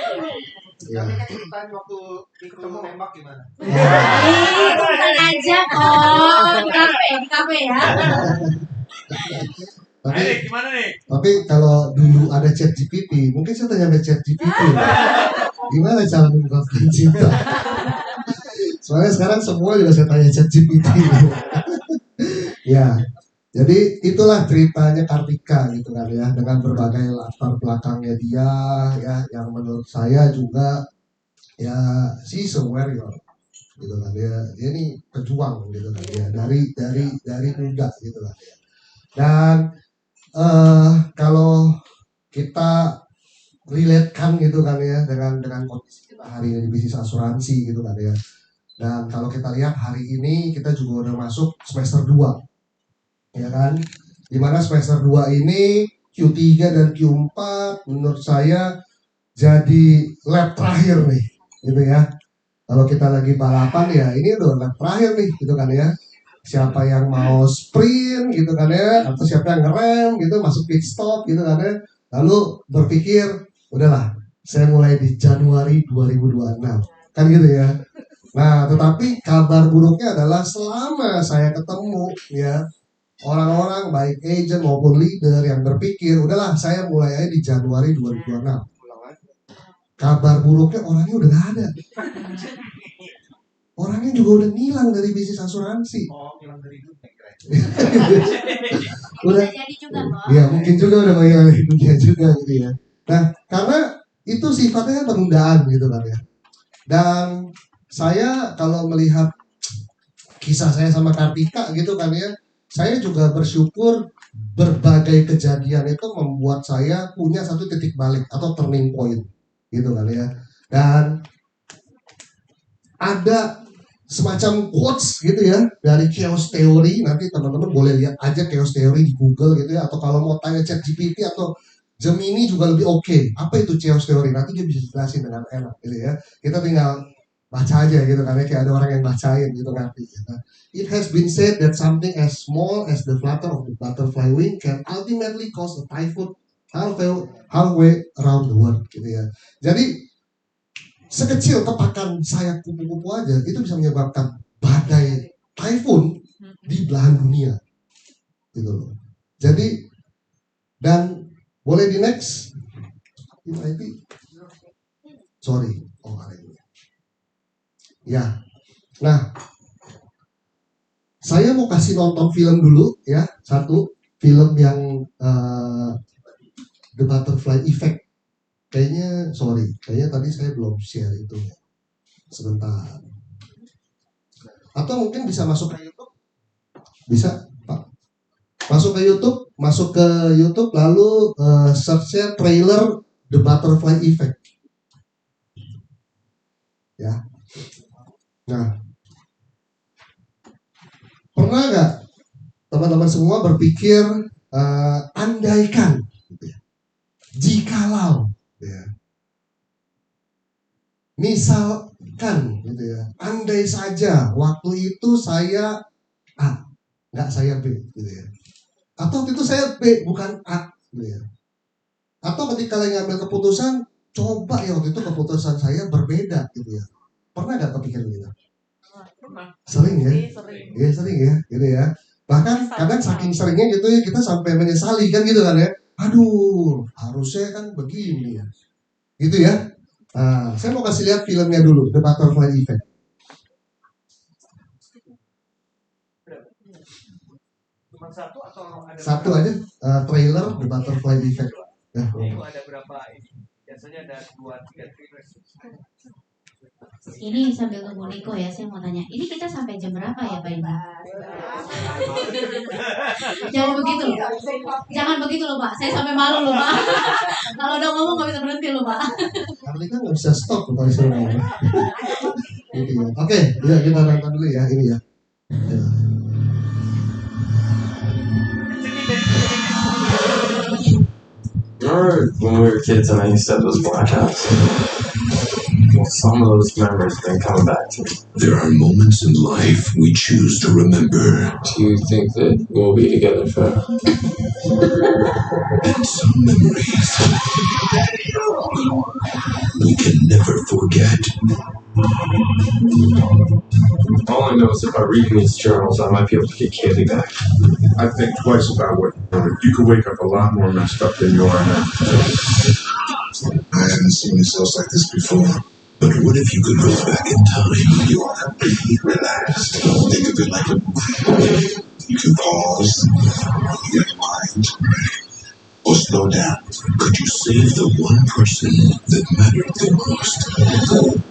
Iya. Tadi waktu ketemu nembak gimana? Bukan aja kok di kafe ya. Gimana nih? Tapi kalau dulu ada chat GPT, mungkin saya tanya ke chat GPT. Gimana cara mengungkapkan cinta? Soalnya sekarang semua juga saya tanya chat GPT. Ya, jadi itulah ceritanya Kartika gitu kan ya, dengan berbagai latar belakangnya dia ya, yang menurut saya juga ya she's a warrior gitu kan, dia ini pejuang gitu kan, dia dari muda gitu kan ya. Dan kalau kita relatekan gitu kan ya dengan kondisi kita hari ini di bisnis asuransi gitu kan ya. Dan kalau kita lihat hari ini kita juga udah masuk semester 2 ya kan, dimana semester 2 ini Q3 dan Q4 menurut saya jadi lap terakhir nih gitu ya. Kalau kita lagi balapan ya ini udah lap terakhir nih gitu kan ya. Siapa yang mau sprint gitu kan ya, atau siapa yang ngerem gitu masuk pit stop gitu kan ya, lalu berpikir udahlah saya mulai di Januari 2026 kan gitu ya. Nah tetapi kabar buruknya adalah selama saya ketemu ya orang-orang baik agent maupun leader yang berpikir udahlah saya mulai aja di Januari 2026, kabar buruknya orangnya udah gak ada, orangnya juga udah ngilang dari bisnis asuransi. Oh, hilang dari dunia. Udah, jadi juga kok. ya mungkin juga udah menghilang dari dunia juga gitu ya. Nah karena itu sifatnya penundaan gitu kan ya. Dan saya kalau melihat kisah saya sama Kartika gitu kan ya, saya juga bersyukur berbagai kejadian itu membuat saya punya satu titik balik atau turning point gitu kan ya. Dan ada semacam quotes gitu ya dari chaos theory, nanti teman-teman boleh lihat aja chaos theory di Google gitu ya, atau kalau mau tanya ChatGPT atau Gemini juga lebih oke. Apa itu chaos theory? Nanti dia bisa jelasin dengan enak gitu ya. Kita tinggal baca aja gitu kan ya, kayak ada orang yang bacain gitu ngerti gitu. It has been said that something as small as the flutter of the butterfly wing can ultimately cause a typhoon halfway around the world gitu ya. Jadi sekecil tepakan sayap kupu-kupu aja itu bisa menyebabkan badai typhoon di belahan dunia gitu loh. Jadi dan boleh di next ini sorry ada ini ya. Nah saya mau kasih nonton film dulu ya, satu film yang The Butterfly Effect. Kayaknya tadi saya belum share itu ya. Sebentar. Atau mungkin bisa masuk ke YouTube. Bisa, Pak. Masuk ke YouTube lalu search trailer The Butterfly Effect. Ya. Nah. Pernah nggak teman-teman semua berpikir andaikan gitu ya. Jikalau ya. Misalkan gitu ya, andai saja waktu itu saya A, nggak saya B gitu ya. Atau waktu itu saya B bukan A gitu ya. Atau ketika kalian ngambil keputusan, coba ya waktu itu keputusan saya berbeda gitu ya. Pernah nggak kepikiran gitu? Sering ya? Iya sering ya, gitu ya. Bahkan kadang saking seringnya gitu ya kita sampai menyesali kan gitu kan ya. Aduh, harusnya kan begini ya. Gitu ya. Nah, saya mau kasih lihat filmnya dulu, The Butterfly Effect. Cuma satu atau ada Satu aja, trailer The Butterfly Effect. Ya, itu ada berapa ini? Biasanya ada 2-3 trailer. Ini sambil tunggu Niko ya, saya mau tanya. Ini kita sampai jam berapa ya Pak Indra? Jangan begitu loh. Jangan begitu loh Pak. Saya sampai malu loh Pak. Kalau udah ngomong nggak bisa berhenti loh Pak. Karena kan nggak bisa stop kalau disuruh ngomong. Gitu ya. Oke, ya kita nonton dulu ya ini ya. Ya. Remember when we were kids and I used to have those blackouts? Well, some of those memories have been coming back to me. There are moments in life we choose to remember. Do you think that we'll be together forever? And some memories we can never forget. All I know is if I read in these journals, I might be able to get Kaylee back. I think twice about what you could wake up a lot more messed up than you are now. I haven't seen yourselves like this before. But what if you could go back in time? You are completely relaxed. Think of it like a movie. You can pause, rewind, or slow down. Could you save the one person that mattered the most?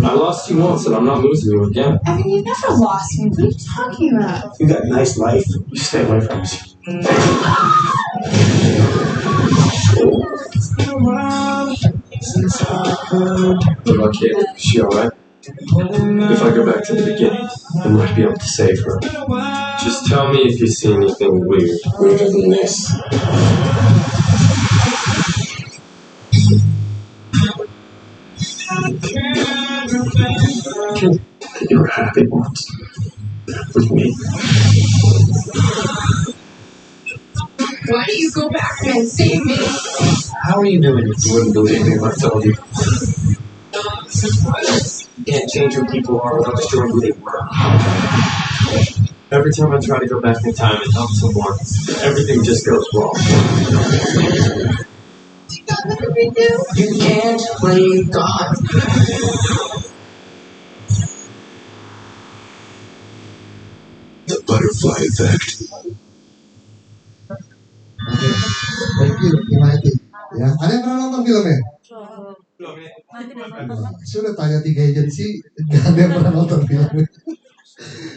I lost you once and I'm not losing you again. Evan, you never lost me. What are you talking about? You got a nice life. You stay away from me. What about Kate? Is she alright? If I go back to the beginning, I might be able to save her. Just tell me if you see anything weird. Weirder than this. You were happy once with me. Why do you go back and save me? How are you doing if you wouldn't believe me if I told you? You can't change who people are without destroying who they were. Every time I try to go back in time and help someone, everything just goes wrong. You can't play God. The butterfly effect. Oke, thank you, Imati. Ya, ada yang pernah nonton filmnya? Saya udah tanya 3 agensi, nggak ada yang pernah nonton filmnya.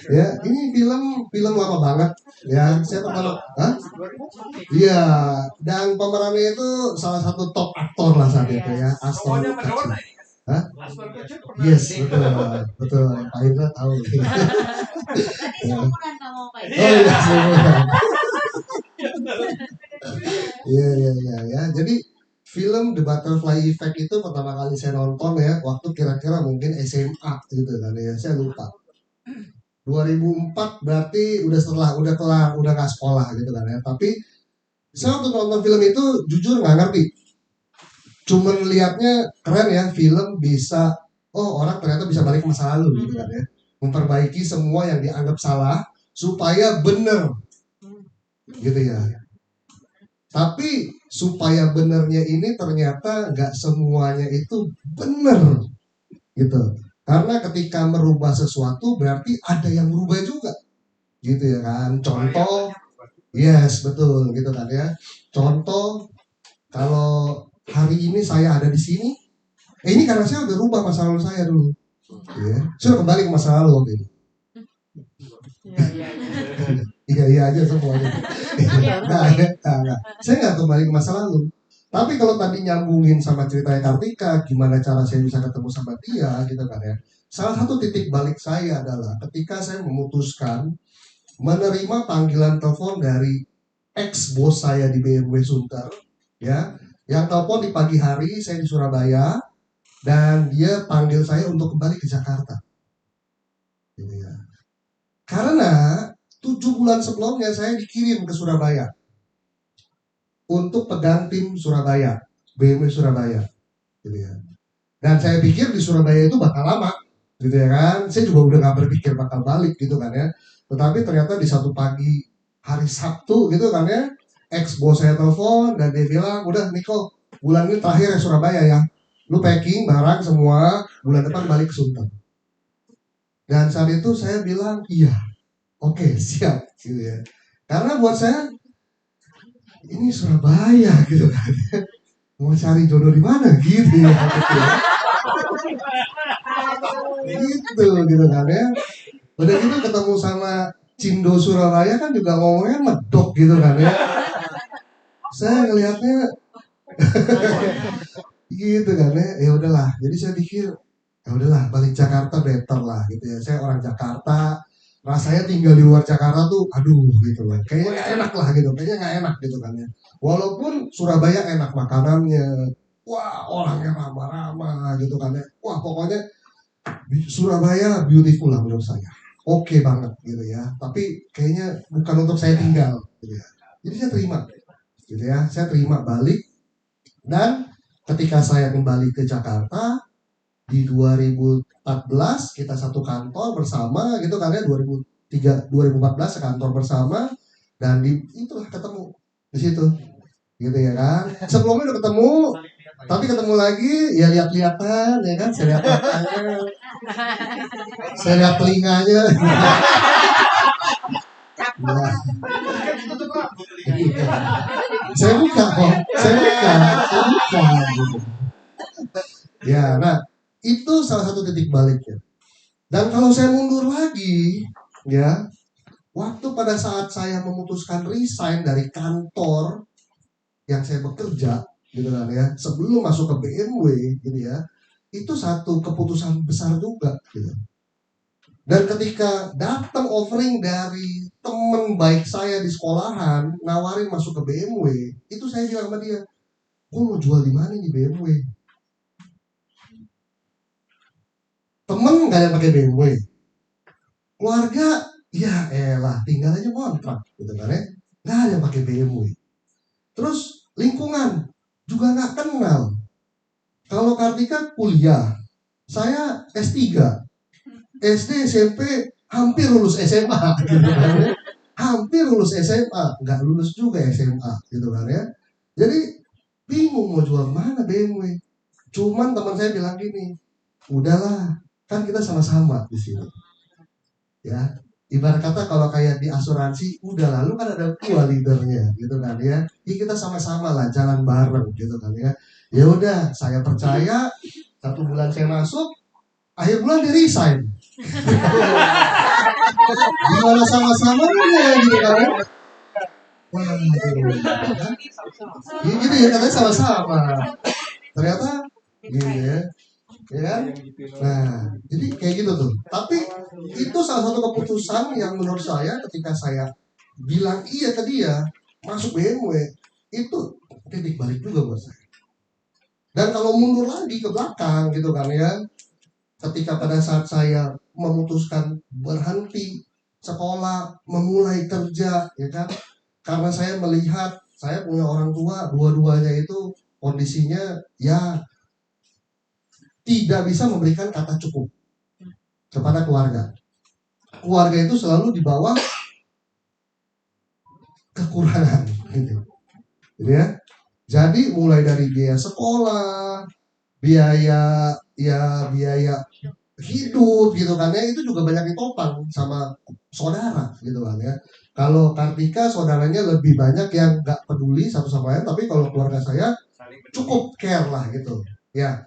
Ya, ini film lama banget. Ya, saya pertama, iya, dan pemerannya itu salah satu top aktor lah saat itu ya, Aston Kutcher. Hah? Yes, betul. Pak Indra tahu. Seumuran sama Pak Oh iya, seumuran. Iya. Jadi film The Butterfly Effect itu pertama kali saya nonton ya, waktu kira-kira mungkin SMA gitu kan ya, saya lupa. 2004 berarti udah kelar, udah nggak sekolah gitu kan ya. Tapi saya waktu nonton film itu jujur nggak ngerti. Cuman lihatnya keren ya, film bisa, orang ternyata bisa balik ke masa lalu gitu kan ya. Memperbaiki semua yang dianggap salah supaya bener gitu ya. Tapi supaya benernya ini ternyata nggak semuanya itu bener gitu. Karena ketika merubah sesuatu berarti ada yang berubah juga gitu ya kan. Contoh, yes betul gitu kan ya. Contoh, kalau hari ini saya ada di sini, ini karena saya udah rubah masa lalu saya dulu. Ya. Saya udah kembali ke masa lalu waktu ini. Iya aja semuanya. Enggak. Saya nggak kembali ke masa lalu. Tapi kalau tadi nyambungin sama ceritanya Kartika, gimana cara saya bisa ketemu sama dia gitu kan ya. Salah satu titik balik saya adalah ketika saya memutuskan menerima panggilan telepon dari ex bos saya di BMW Sunter, ya, yang telepon di pagi hari, saya di Surabaya, dan dia panggil saya untuk kembali ke Jakarta. Gitu ya. Karena 7 bulan sebelumnya saya dikirim ke Surabaya untuk pegang tim Surabaya, BMW Surabaya, gitu ya. Dan saya pikir di Surabaya itu bakal lama, gitu ya kan. Saya juga udah gak berpikir bakal balik gitu kan ya. Tetapi ternyata di satu pagi hari Sabtu gitu kan ya, ex bos saya telepon dan dia bilang, udah Niko, bulan ini terakhir ya Surabaya ya, lu packing barang semua, bulan depan balik ke Sunter. Dan saat itu saya bilang iya, oke, siap gitu ya. Karena buat saya ini Surabaya gitu kan, mau cari jodoh di mana gitu ya, gitu kan ya. Udah gitu ketemu sama Cindo Surabaya kan juga ngomongnya medok gitu kan ya. Saya ngelihatnya gitu kan ya udahlah. Jadi saya pikir ya udahlah, balik Jakarta better lah gitu ya. Saya orang Jakarta, rasanya tinggal di luar Jakarta tuh aduh gitu kan, kayaknya nggak enak lah gitu, kayaknya nggak enak gitu kan ya. Walaupun Surabaya enak makanannya, wah orangnya ramah-ramah gitu kan ya, wah pokoknya Surabaya beautiful lah menurut saya, oke banget gitu ya. Tapi kayaknya bukan untuk saya tinggal gitu ya. Jadi saya terima gitu ya, saya terima balik. Dan ketika saya kembali ke Jakarta di 2014 kita satu kantor bersama gitu kan ya, 2014 sekantor bersama, dan itulah ketemu di situ gitu ya kan. Sebelumnya udah ketemu, tapi ketemu lagi ya lihat-lihatan ya kan, saya lihat matanya, saya lihat telinganya. Saya buka kok, saya buka. Gitu. Ya, nah itu salah satu titik baliknya. Dan kalau saya mundur lagi, ya, waktu pada saat saya memutuskan resign dari kantor yang saya bekerja, gitu kan ya, sebelum masuk ke BMW, gitu ya, itu satu keputusan besar juga, gitu. Dan ketika datang offering dari teman baik saya di sekolahan, nawarin masuk ke BMW, itu saya bilang sama dia, gue mau jual di mana nih BMW? Temen nggak ada yang pakai BMW, keluarga ya elah tinggal aja kontrak gitu kan ya, nggak ada yang pakai BMW. Terus lingkungan juga nggak kenal. Kalau Kartika kuliah, saya S3, SD, SMP, hampir lulus SMA gitu kan ya. Hampir lulus SMA, nggak lulus juga SMA gitu kan ya. Jadi bingung mau jual mana BMW. Cuman teman saya bilang gini, udahlah, kan kita sama-sama di sini. Ya, ibarat kata kalau kayak di asuransi, udah lalu kan ada gua leadernya gitu kan ya. Jadi kita sama-sama lah jalan bareng gitu kan ya. Ya udah, saya percaya 1 bulan saya masuk, akhir bulan dia resign. Gimana sama-sama ya gitu kan ya. Wah, gitu ya katanya sama-sama. Ternyata gitu ya. Ya kan? Nah, jadi kayak gitu tuh. Tapi itu salah satu keputusan yang menurut saya ketika saya bilang iya ke dia masuk BMW, itu titik balik juga buat saya. Dan kalau mundur lagi ke belakang gitu kan ya, ketika pada saat saya memutuskan berhenti sekolah, memulai kerja, ya kan, karena saya melihat saya punya orang tua, dua-duanya itu kondisinya ya tidak bisa memberikan kata cukup kepada keluarga. Keluarga itu selalu di bawah kekurangan, gitu ya. Jadi mulai dari biaya sekolah, biaya hidup gitu kan ya, itu juga banyak ditopang sama saudara gitu kan ya. Kalau Kartika saudaranya lebih banyak yang nggak peduli satu sama lain, tapi kalau keluarga saya cukup care lah gitu ya.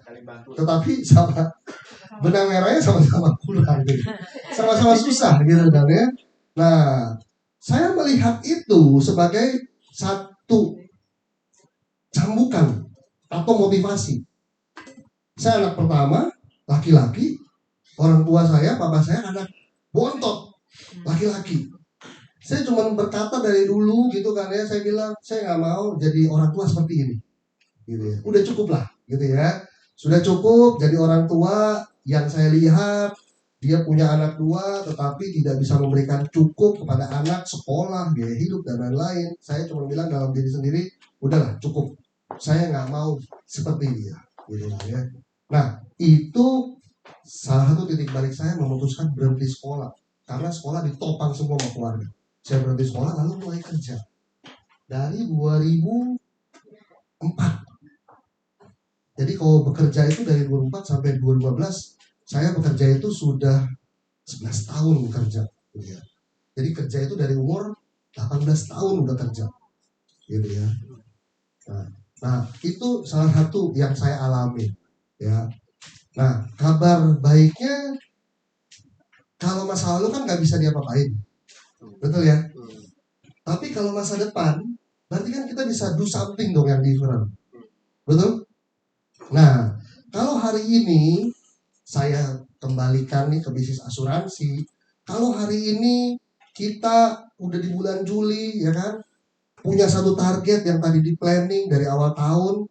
Tetapi sama benang merahnya sama-sama kurang gitu. Sama-sama susah gitu kan ya. Nah, saya melihat itu sebagai satu cambukan atau motivasi. Saya anak pertama, laki-laki, orang tua saya, papa saya anak bontot, laki-laki. Saya cuma berkata dari dulu gitu kan ya, saya bilang saya nggak mau jadi orang tua seperti ini, gitu ya. Udah cukup lah, gitu ya. Sudah cukup jadi orang tua yang saya lihat dia punya anak 2 tetapi tidak bisa memberikan cukup kepada anak sekolah, biaya hidup dan lain-lain. Saya cuma bilang dalam diri sendiri, udahlah cukup. Saya nggak mau seperti dia, gitu ya. Nah itu salah satu titik balik saya memutuskan berhenti sekolah karena sekolah ditopang semua sama keluarga. Saya berhenti sekolah lalu mulai kerja dari 2004. Jadi kalau bekerja itu dari 2004 sampai 2015, saya bekerja itu sudah 11 tahun bekerja. Gitu ya. Jadi kerja itu dari umur 18 tahun udah kerja. Gitu ya. Nah, itu salah satu yang saya alami. Ya. Nah, kabar baiknya, kalau masa lalu kan nggak bisa diapa-apain. Betul ya? Tapi kalau masa depan, berarti kan kita bisa do something dong yang different. Betul? Nah, kalau hari ini saya kembalikan nih ke bisnis asuransi. Kalau hari ini kita udah di bulan Juli, ya kan, punya satu target yang tadi di planning dari awal tahun.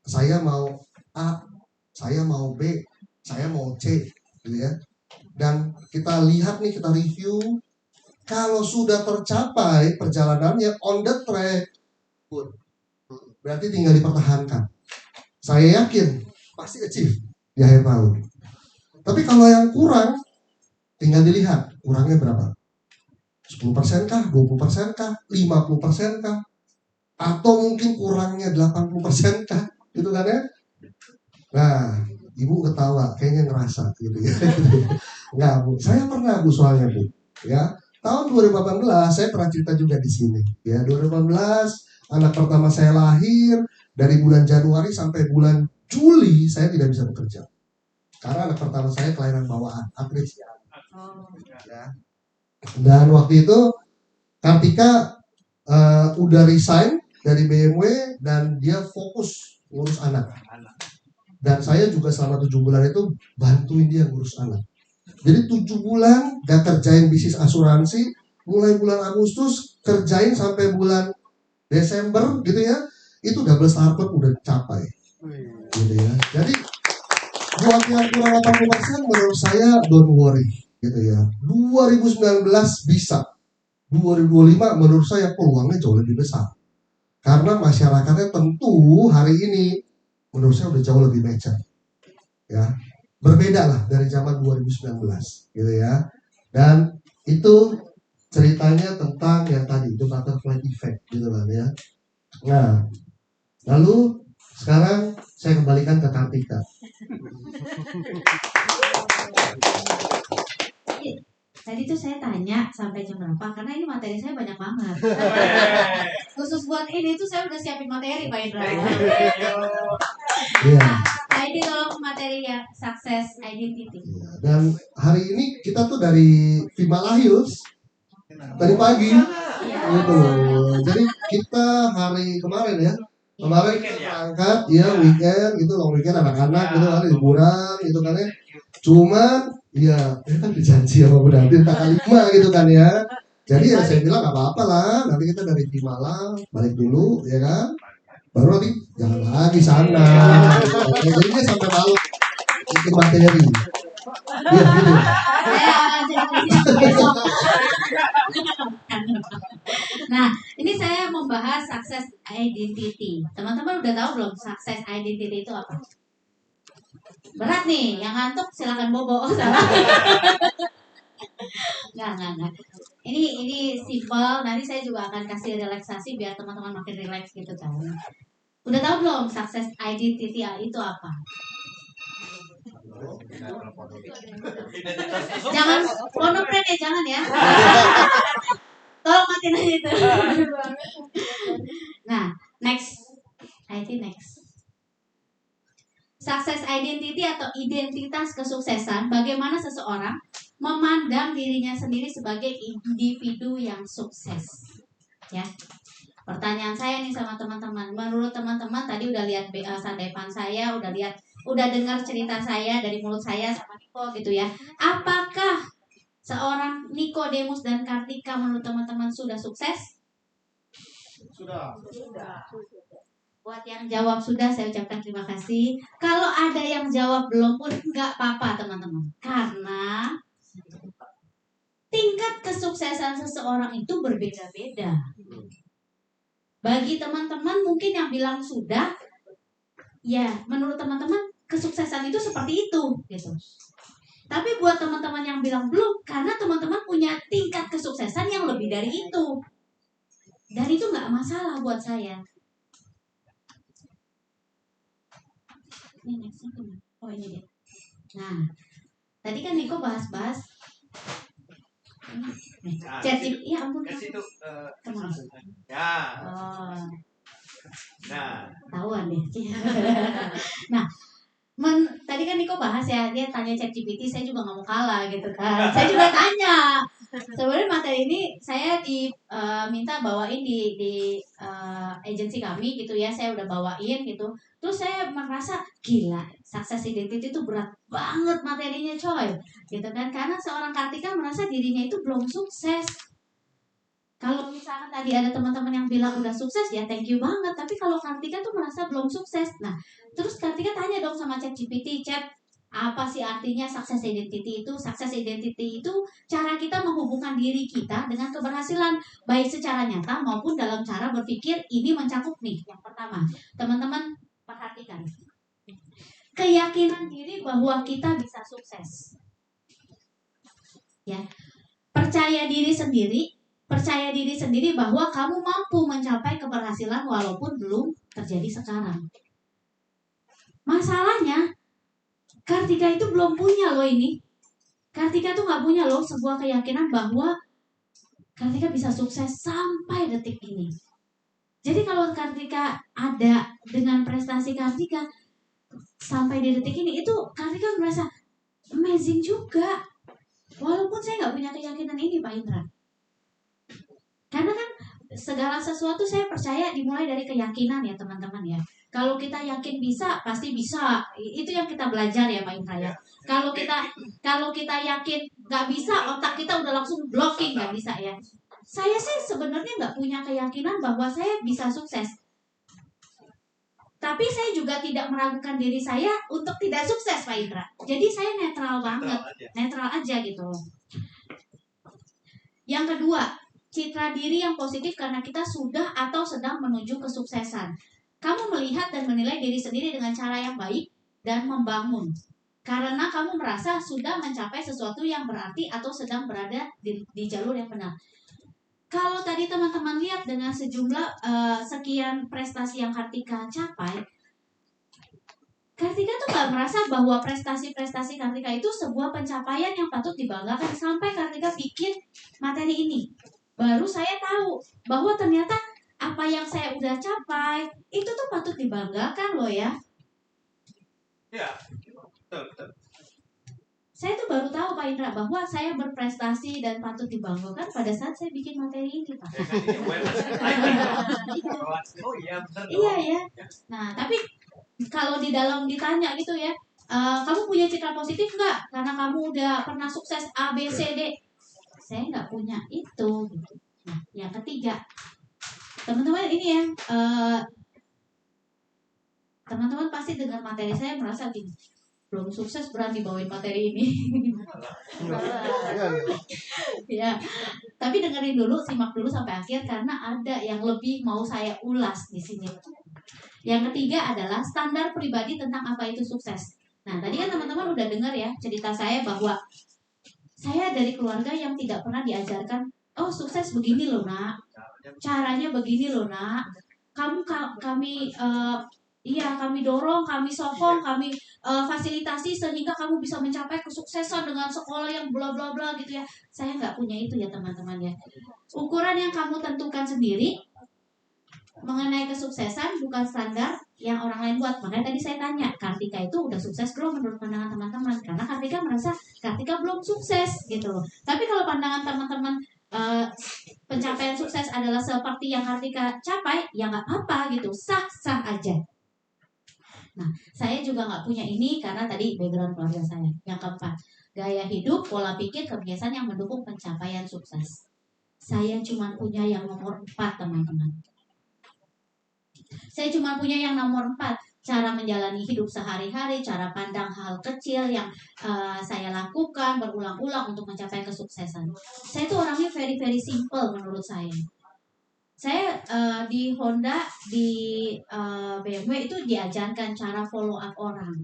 Saya mau A, saya mau B, saya mau C, gitu ya. Dan kita lihat nih, kita review. Kalau sudah tercapai perjalanannya on the track, good. Berarti tinggal dipertahankan. Saya yakin pasti achieve di akhir tahun. Tapi kalau yang kurang, tinggal dilihat kurangnya berapa. 10% kah, 20% kah, 50% kah, atau mungkin kurangnya 80% kah, gitu kan ya. Nah, ibu ketawa, kayaknya ngerasa gitu ya. Enggak Bu, saya pernah Bu soalnya Bu, ya. tahun 2018 saya pernah cerita juga di sini. Ya, 2018 anak pertama saya lahir, dari bulan Januari sampai bulan Juli saya tidak bisa bekerja. Karena anak pertama saya kelainan bawaan, apresiasi. Ya. Dan waktu itu Kartika udah resign dari BMW dan dia fokus ngurus anak. Dan saya juga selama 7 bulan itu bantuin dia ngurus anak. Jadi 7 bulan gak kerjain bisnis asuransi, mulai bulan Agustus kerjain sampai bulan Desember gitu ya, itu double startup udah capai. Gitu ya. Jadi buat yang kurang 80% menurut saya don't worry gitu ya. 2019 bisa. 2025 menurut saya peluangnya jauh lebih besar. Karena masyarakatnya tentu hari ini menurut saya udah jauh lebih mature. Ya. Berbeda lah dari zaman 2019 gitu ya. Dan itu ceritanya tentang yang tadi itu butterfly effect gitu kan ya. Nah, lalu sekarang saya kembalikan ke Kartika. Tadi tuh saya tanya sampai jam berapa karena ini materi saya banyak banget. Khusus buat ini tuh saya udah siapin materi Pak Indra. Iya. Nah ini kalau materi ya success identity. Dan hari ini kita tuh dari Vimala Hills tadi pagi gitu. Jadi kita hari kemarin ya. Kemarin kita berangkat ya weekend gitu, long weekend anak-anak gitu kan liburan gitu kan ya. Cuman ya kan dijanji sama Bu Danti tanggal 5 gitu kan ya. Jadi ya saya bilang gak apa-apa lah, nanti kita dari Vimala balik dulu ya kan. Baru nanti jangan lagi sana. Jadi dia sampai malu bikin materi. Iya gitu. Nah, ini saya membahas success identity. Teman-teman udah tahu belum success identity itu apa? Berat nih, yang ngantuk silakan bobo. Salah. Enggak. Ini simple. Nanti saya juga akan kasih relaksasi biar teman-teman makin relax gitu kan. Udah tahu belum success identity itu apa? Jangan monopren ya, jangan ya. Tolong matiin aja itu. Nah, next. Success identity atau identitas kesuksesan, bagaimana seseorang memandang dirinya sendiri sebagai individu yang sukses. Ya. Pertanyaan saya nih sama teman-teman, menurut teman-teman tadi udah lihat sandepan saya, udah dengar cerita saya dari mulut saya sama Niko gitu ya. Apakah seorang Nikodemus dan Kartika menurut teman-teman sudah sukses? Sudah. Buat yang jawab sudah, saya ucapkan terima kasih. Kalau ada yang jawab belum pun nggak apa-apa teman-teman. Karena tingkat kesuksesan seseorang itu berbeda-beda. Bagi teman-teman mungkin yang bilang sudah, ya menurut teman-teman kesuksesan itu seperti itu gitu. Tapi buat teman-teman yang bilang belum, karena teman-teman punya tingkat kesuksesan yang lebih dari itu. Dan itu nggak masalah buat saya. Ini nextnya kemana? Oh ini dia. Nah, tadi kan Niko bahas-bahas. Ya ampun. Kemana? Ya. Oh. Nah. Tahuan deh. Nah, tadi kan Niko bahas ya, dia tanya ChatGPT, saya juga nggak mau kalah gitu kan. Saya juga tanya. Sebenarnya materi ini saya diminta bawain di agensi kami gitu ya, saya udah bawain gitu. Terus saya merasa gila, success identity itu berat banget materinya coy, gitu kan? Karena seorang Kartika merasa dirinya itu belum sukses. Kalau misalnya tadi ada teman-teman yang bilang udah sukses ya thank you banget, tapi kalau Kartika tuh merasa belum sukses. Nah, terus Kartika tanya dong sama ChatGPT, Chat, apa sih artinya success identity itu? Success identity itu cara kita menghubungkan diri kita dengan keberhasilan, baik secara nyata maupun dalam cara berpikir. Ini mencakup nih, yang pertama, teman-teman perhatikan. Keyakinan diri bahwa kita bisa sukses. Ya. Percaya diri sendiri bahwa kamu mampu mencapai keberhasilan walaupun belum terjadi sekarang. Masalahnya, Kartika itu belum punya loh ini. Kartika tuh nggak punya loh sebuah keyakinan bahwa Kartika bisa sukses sampai detik ini. Jadi kalau Kartika ada dengan prestasi Kartika sampai di detik ini, itu Kartika merasa amazing juga. Walaupun saya nggak punya keyakinan ini Pak Indra. Karena kan segala sesuatu saya percaya dimulai dari keyakinan ya teman-teman ya. Kalau kita yakin bisa, pasti bisa. Itu yang kita belajar ya Pak Indra ya. Kalau kita yakin nggak bisa, otak kita udah langsung blocking, nggak bisa ya. Saya sih sebenarnya nggak punya keyakinan bahwa saya bisa sukses. Tapi saya juga tidak meragukan diri saya untuk tidak sukses Pak Indra. Jadi saya netral banget, netral aja gitu. Yang kedua, citra diri yang positif karena kita sudah atau sedang menuju kesuksesan. Kamu melihat dan menilai diri sendiri dengan cara yang baik dan membangun. Karena kamu merasa sudah mencapai sesuatu yang berarti atau sedang berada di jalur yang benar. Kalau tadi teman-teman lihat dengan sejumlah sekian prestasi yang Kartika capai, Kartika tuh gak merasa bahwa prestasi-prestasi Kartika itu sebuah pencapaian yang patut dibanggakan. Sampai Kartika bikin materi ini, baru saya tahu bahwa ternyata apa yang saya udah capai itu tuh patut dibanggakan loh ya. Ya, betul. Saya tuh baru tahu Pak Indra bahwa saya berprestasi dan patut dibanggakan pada saat saya bikin materi ini Pak. Oh iya, benar. Iya ya. Nah tapi kalau di dalam ditanya gitu ya, kamu punya citra positif nggak? Karena kamu udah pernah sukses A, B, C, D. Saya nggak punya itu. Gitu. Nah yang ketiga, teman-teman ini ya, teman-teman pasti dengar materi saya merasa gini, belum sukses berani bawain materi ini. Ya, tapi dengerin dulu, simak dulu sampai akhir karena ada yang lebih mau saya ulas di sini. Yang ketiga adalah standar pribadi tentang apa itu sukses. Nah, tadi kan teman-teman udah dengar ya cerita saya bahwa saya dari keluarga yang tidak pernah diajarkan, oh sukses begini loh nak, caranya begini loh nak. Kami dorong, kami sokong, kami fasilitasi sehingga kamu bisa mencapai kesuksesan dengan sekolah yang bla bla bla gitu ya. Saya nggak punya itu ya teman-teman ya. Ukuran yang kamu tentukan sendiri mengenai kesuksesan bukan standar yang orang lain buat. Makanya tadi saya tanya, Kartika itu udah sukses belum menurut pandangan teman-teman? Karena Kartika merasa Kartika belum sukses gitu loh. Tapi kalau pandangan teman-teman pencapaian sukses adalah seperti yang Kartika capai, ya nggak apa-apa gitu, sah-sah aja. Nah, saya juga nggak punya ini karena tadi background keluarga saya. Yang keempat, gaya hidup, pola pikir, kebiasaan yang mendukung pencapaian sukses. Saya cuma punya yang nomor 4 teman-teman. Saya cuma punya yang nomor 4, cara menjalani hidup sehari-hari, cara pandang hal kecil yang saya lakukan berulang-ulang untuk mencapai kesuksesan. Saya tuh orangnya very very simple menurut saya. Saya di Honda, di BMW itu diajarkan cara follow up orang.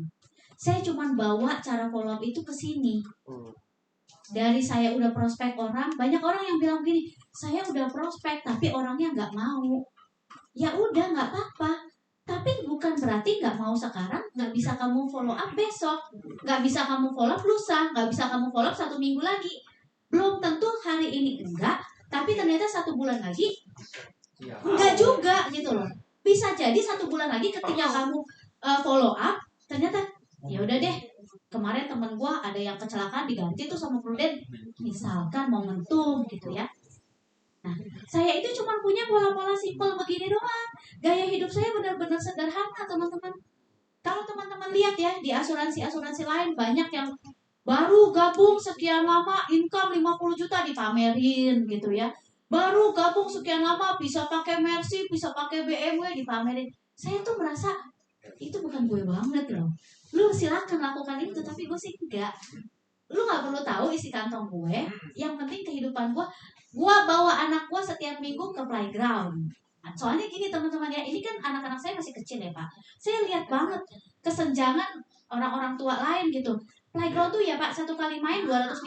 Saya cuma bawa cara follow up itu ke sini. Dari saya udah prospek orang, banyak orang yang bilang gini, saya udah prospek tapi orangnya nggak mau. Ya udah nggak apa-apa, tapi bukan berarti nggak mau sekarang nggak bisa kamu follow up besok, nggak bisa kamu follow up lusa, nggak bisa kamu follow up 1 minggu lagi. Belum tentu hari ini enggak, tapi ternyata 1 bulan lagi enggak juga gitu loh. Bisa jadi 1 bulan lagi ketika kamu follow up ternyata ya udah deh, kemarin temen gua ada yang kecelakaan diganti tuh sama Pruden, misalkan momentum gitu ya. Nah, saya itu cuma punya pola-pola simpel begini doang. Gaya hidup saya benar-benar sederhana, teman-teman. Kalau teman-teman lihat ya, di asuransi-asuransi lain banyak yang baru gabung sekian lama, income 50 juta dipamerin gitu ya. Baru gabung sekian lama, bisa pakai Mercy, bisa pakai BMW dipamerin. Saya tuh merasa, itu bukan gue banget loh. Lu silakan lakukan itu, tapi gue sih enggak. Lu gak perlu tahu isi kantong gue, yang penting kehidupan gue bawa anak gue setiap minggu ke playground. Soalnya gini teman-teman ya, ini kan anak-anak saya masih kecil ya Pak. Saya lihat banget kesenjangan orang-orang tua lain gitu. Playground tuh ya Pak, 1 kali main 250.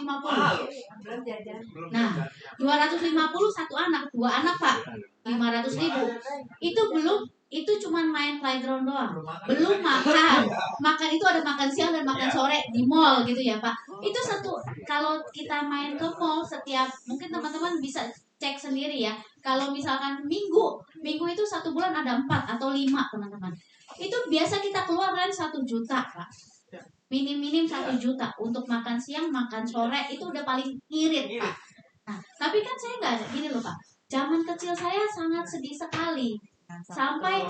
Nah, 250 1 anak, 2 anak Pak, 500.000. Itu cuma main playground doang. Belum makan. Makan itu ada makan siang dan makan sore di mall gitu ya Pak. Itu kalau kita main ke mall setiap, mungkin teman-teman bisa cek sendiri ya. Kalau misalkan minggu itu 1 bulan ada 4 atau 5 teman-teman. Itu biasa kita keluarkan 1 juta Pak. Minim-minim 1 juta untuk makan siang, makan sore itu udah paling irit Pak. Nah, tapi kan saya nggak gini loh Pak. Zaman kecil saya sangat sedih sekali. Sampai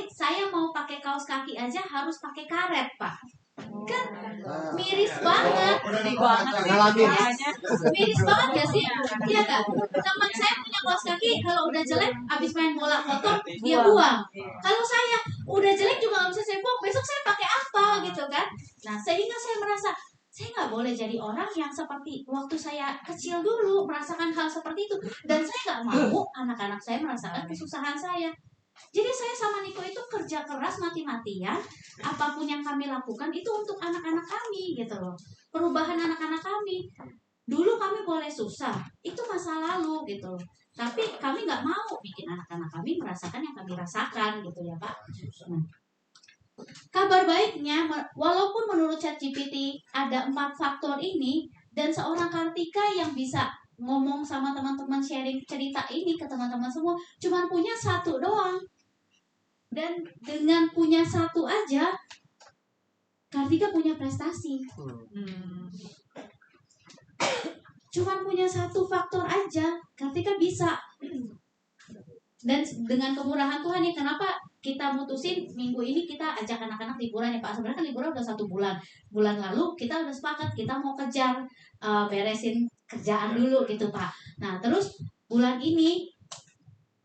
saya mau pakai kaos kaki aja harus pakai karet Pak. Kan miris banget. Miris banget gak sih? Iya gak? Teman saya punya kaos kaki kalau udah jelek abis main bola kotor dia buang. Kalau saya udah jelek juga gak bisa saya buang, besok saya pakai apa gitu kan. Nah sehingga saya merasa saya nggak boleh jadi orang yang seperti waktu saya kecil dulu merasakan hal seperti itu. Dan saya nggak mau anak-anak saya merasakan kesusahan saya. Jadi saya sama Niko itu kerja keras mati-matian. Apapun yang kami lakukan itu untuk anak-anak kami gitu loh. Perubahan anak-anak kami. Dulu kami boleh susah, itu masa lalu gitu. Tapi kami nggak mau bikin anak-anak kami merasakan yang kami rasakan gitu ya Pak. Nah, kabar baiknya, walaupun menurut ChatGPT ada 4 faktor ini, dan seorang Kartika yang bisa ngomong sama teman-teman sharing cerita ini ke teman-teman semua, cuma punya 1 doang. Dan dengan punya 1 aja, Kartika punya prestasi. Cuman punya 1 faktor aja, Kartika bisa. Dan dengan kemurahan Tuhan ya, kenapa kita mutusin minggu ini kita ajak anak-anak liburan ya Pak. Sebenarnya kan liburan udah 1 bulan. Bulan lalu kita udah sepakat kita mau kejar beresin kerjaan dulu gitu Pak. Nah terus bulan ini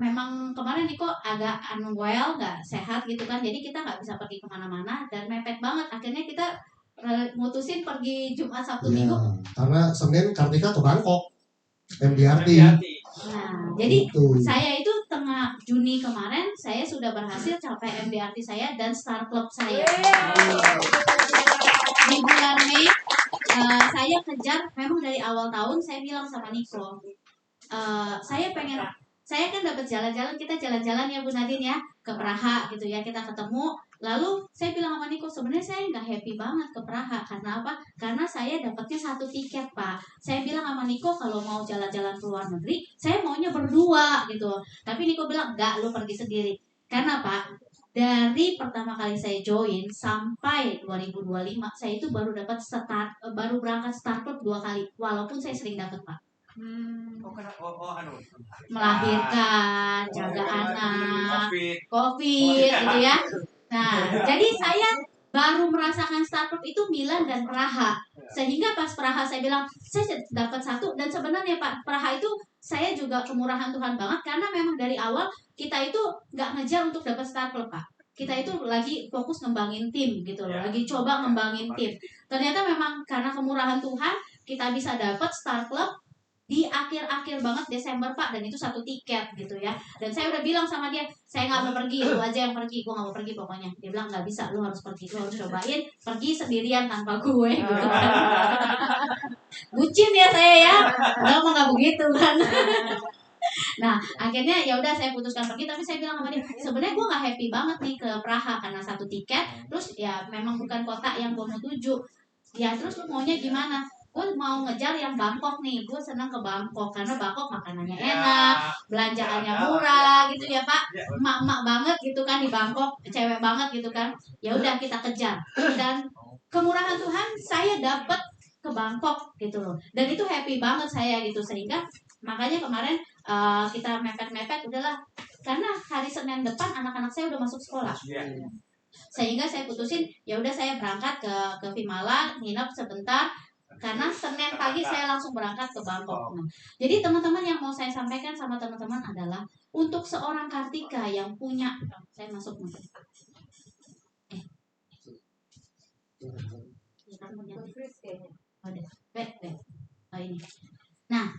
memang kemarin Niko agak unwell, nggak sehat gitu kan. Jadi kita nggak bisa pergi kemana-mana dan mepet banget. Akhirnya kita mutusin pergi Jumat Sabtu Minggu. Karena Senin Kartika ke Bangkok, MDRT. Nah, jadi saya itu tengah Juni kemarin saya sudah berhasil capai MDRT saya dan Star Club saya. Di bulan Mei saya kejar, memang dari awal tahun saya bilang sama Niko, saya kan dapat jalan-jalan, kita jalan-jalan ya Bu Nadine ya ke Praha gitu ya, kita ketemu. Lalu saya bilang sama Niko, sebenarnya saya nggak happy banget ke Praha. Karena apa? Karena saya dapatnya 1 tiket Pak. Saya bilang sama Niko kalau mau jalan-jalan ke luar negeri, saya maunya berdua gitu. Tapi Niko bilang, enggak, lu pergi sendiri. Karena Pak, dari pertama kali saya join sampai 2025, saya itu baru dapat baru berangkat Star Club 2 kali. Walaupun saya sering dapat Pak. Melahirkan, jaga anak, COVID gitu ya. Nah, jadi saya baru merasakan Star Club itu Milan dan Praha. Sehingga pas Praha saya bilang, saya dapat 1. Dan sebenarnya Pak, Praha itu saya juga kemurahan Tuhan banget. Karena memang dari awal kita itu nggak ngejar untuk dapat Star Club Pak. Kita itu lagi fokus ngembangin tim gitu loh. Lagi coba ngembangin tim. Ternyata memang karena kemurahan Tuhan, kita bisa dapat Star Club di akhir-akhir banget Desember Pak, dan itu 1 tiket gitu ya. Dan saya udah bilang sama dia, saya nggak mau pergi, lu aja yang pergi, gue nggak mau pergi pokoknya. Dia bilang nggak bisa, lu harus pergi, lu harus cobain pergi sendirian tanpa gue gitu kan. Bucin ya saya ya, nggak begitu kan. Nah akhirnya ya udah saya putuskan pergi, tapi saya bilang sama dia, sebenarnya gue nggak happy banget nih ke Praha karena 1 tiket, terus ya memang bukan kota yang gue mau tuju. Ya terus lu maunya gimana? Gue mau ngejar yang Bangkok nih, gue senang ke Bangkok karena Bangkok makanannya enak, belanjaannya murah gitu ya Pak, emak-emak banget gitu kan di Bangkok, cewek banget gitu kan. Ya udah kita kejar, dan kemurahan Tuhan saya dapat ke Bangkok gitu loh, dan itu happy banget saya gitu. Sehingga makanya kemarin kita mepet-mepet udahlah, karena hari Senin depan anak-anak saya udah masuk sekolah. Sehingga saya putusin ya udah saya berangkat ke Vimala, nginep sebentar. Karena Senin pagi saya langsung berangkat ke Bangkok. Nah, jadi teman-teman yang mau saya sampaikan sama teman-teman adalah untuk seorang Kartika yang punya, saya masuk nih. Ini. Nah,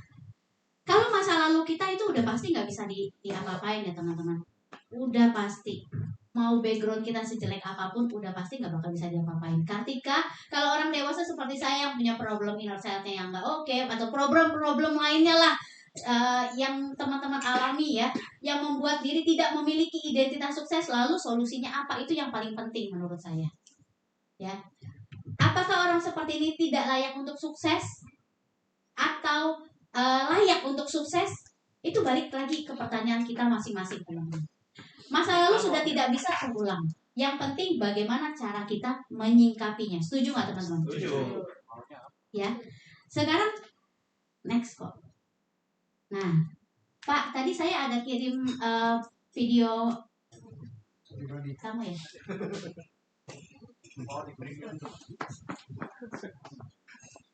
kalau masa lalu kita itu udah pasti nggak bisa diapa-apain ya teman-teman. Udah pasti. Mau background kita sejelek apapun udah pasti nggak bakal bisa diapa-apain. Kartika, kalau orang dewasa seperti saya yang punya problem inner child-nya yang nggak oke, atau problem-problem lainnya lah yang teman-teman alami ya, yang membuat diri tidak memiliki identitas sukses, lalu solusinya apa, itu yang paling penting menurut saya. Ya, apakah orang seperti ini tidak layak untuk sukses? Atau layak untuk sukses, itu balik lagi ke pertanyaan kita masing-masing, teman-teman. Masa lalu sudah tidak bisa terulang. Yang penting bagaimana cara kita menyingkapinya. Setuju nggak, teman-teman? Setuju. Ya. Sekarang next kok. Nah, Pak, tadi saya ada kirim video kamu ya.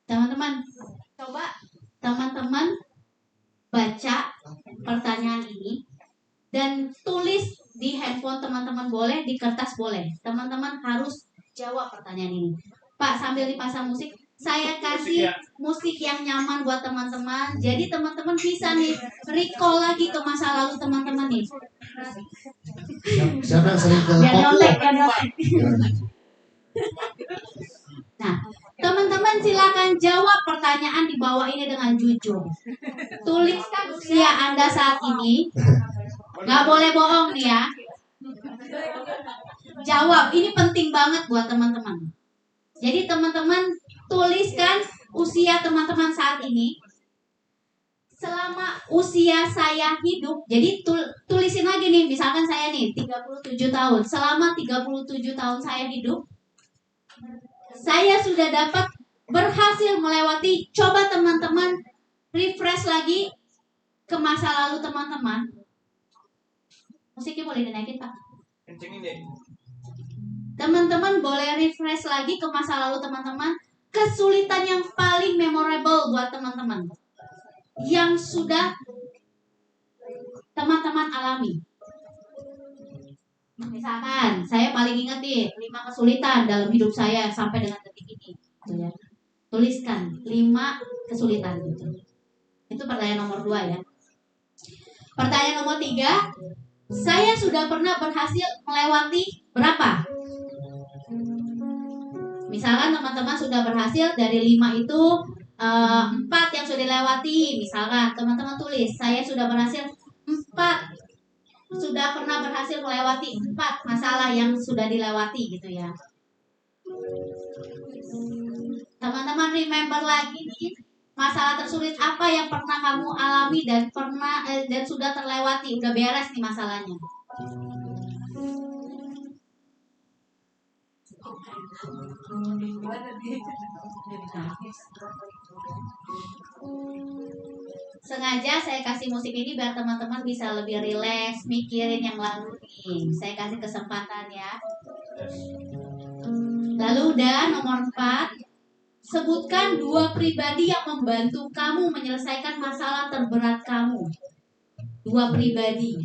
Teman-teman, coba teman-teman baca pertanyaan ini dan tulis di handphone teman-teman boleh, di kertas boleh. Teman-teman harus jawab pertanyaan ini. Pak, sambil dipasang musik, saya kasih musik yang nyaman buat teman-teman. Jadi teman-teman bisa nih recall lagi ke masa lalu teman-teman nih. Siapa yang sering ke Biar kopi? nyontek, biar nyontek. Nah, teman-teman silakan jawab pertanyaan di bawah ini dengan jujur. Tuliskan usia Anda saat ini. Nggak boleh bohong nih ya. Jawab, ini penting banget buat teman-teman. Jadi teman-teman tuliskan usia teman-teman saat ini. Selama usia saya hidup, jadi tulisin lagi nih, misalkan saya nih 37 tahun. Selama 37 tahun saya hidup, saya sudah dapat berhasil melewati, coba teman-teman refresh lagi ke masa lalu teman-teman. Musiknya boleh dinaikin, Pak. Kencengin deh. Teman-teman boleh refresh lagi ke masa lalu teman-teman. Kesulitan yang paling memorable buat teman-teman, yang sudah teman-teman alami. Misalkan saya paling ingat nih 5 kesulitan dalam hidup saya sampai dengan detik ini, gitu ya. Tuliskan 5 kesulitan gitu. Itu pertanyaan nomor 2 ya. Pertanyaan nomor 3, saya sudah pernah berhasil melewati berapa? Misalkan teman-teman sudah berhasil dari 5 itu 4 yang sudah dilewati. Misalkan teman-teman tulis, saya sudah berhasil 4, sudah pernah berhasil melewati 4 masalah yang sudah dilewati gitu ya. Teman-teman remember lagi nih, masalah tersulit apa yang pernah kamu alami dan sudah terlewati, udah beres nih masalahnya. Sengaja saya kasih musik ini biar teman-teman bisa lebih rileks mikirin yang lalu nih. Saya kasih kesempatan ya. Lalu udah nomor 4, sebutkan 2 pribadi yang membantu kamu menyelesaikan masalah terberat kamu. 2 pribadi.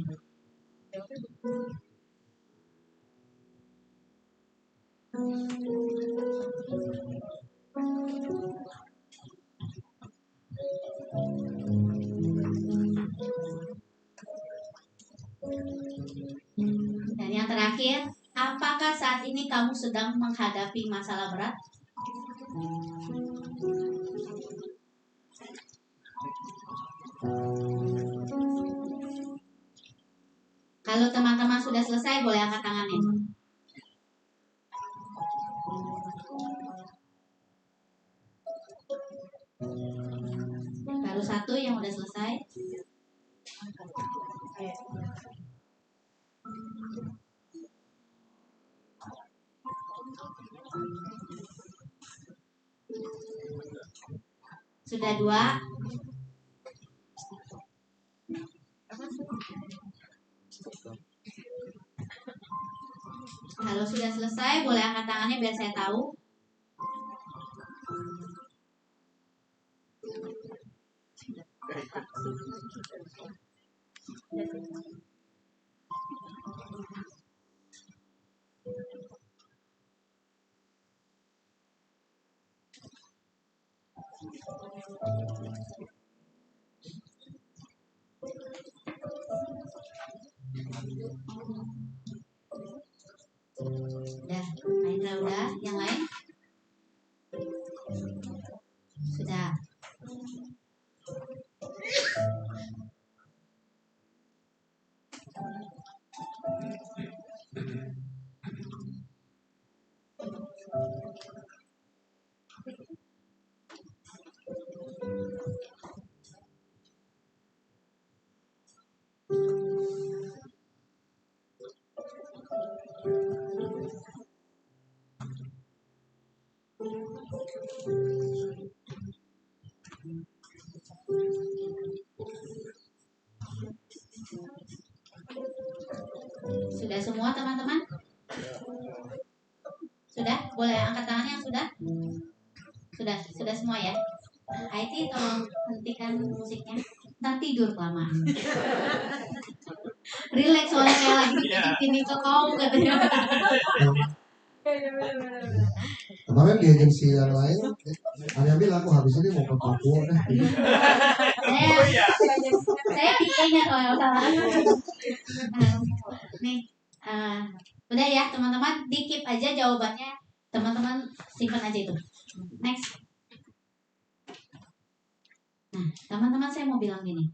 Dan yang terakhir, apakah saat ini kamu sedang menghadapi masalah berat? Kalau teman-teman sudah selesai, boleh angkat tangannya. Baru 1 yang udah selesai. Sudah 2. Kalau sudah selesai, boleh angkat tangannya biar saya tahu. Udah, Aindra udah, yang lain? Sudah. Sudah semua teman-teman? Sudah? Boleh angkat tangan yang sudah? Sudah semua ya? IT tolong hentikan musiknya. Ntar tidur kelamaan. Relax soalnya kayak lagi bikin itu kau katanya. Kemarin di agensi yang lain ada yang bilang aku habis ini mau ke Papua deh. Saya pikirnya kalau salah. Nih, udah ya teman-teman, di-keep aja jawabannya. Teman-teman simpan aja itu. Next. Nah, teman-teman saya mau bilang gini.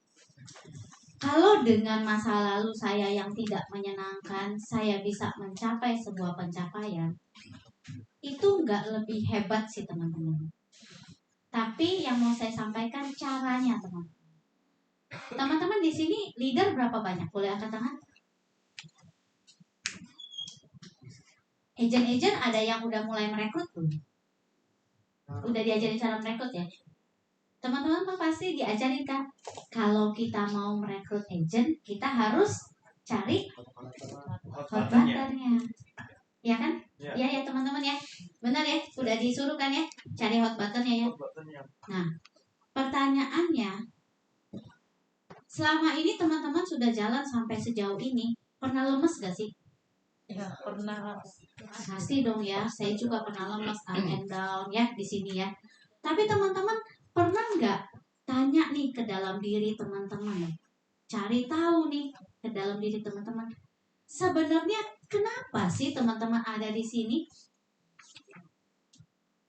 Kalau dengan masa lalu saya yang tidak menyenangkan, saya bisa mencapai sebuah pencapaian, itu nggak lebih hebat sih teman-teman. Tapi yang mau saya sampaikan caranya teman-teman. Teman-teman di sini leader berapa banyak? Boleh angkat tangan? Agent-agent ada yang udah mulai merekrut belum? Udah diajarin cara merekrut ya? Teman-teman pasti diajarin kan, kalau kita mau merekrut agent, kita harus cari hot buttonnya, ya kan? Ya teman-teman ya, benar ya, udah disuruh kan ya, cari hot buttonnya ya. Nah, pertanyaannya, selama ini teman-teman sudah jalan sampai sejauh ini, pernah lemes gak sih? Ya, pernah. Pasti dong ya, saya juga pernah lemes up and down ya di sini ya. Tapi teman-teman pernah nggak tanya nih ke dalam diri teman-teman, cari tahu nih ke dalam diri teman-teman, sebenarnya kenapa sih teman-teman ada di sini?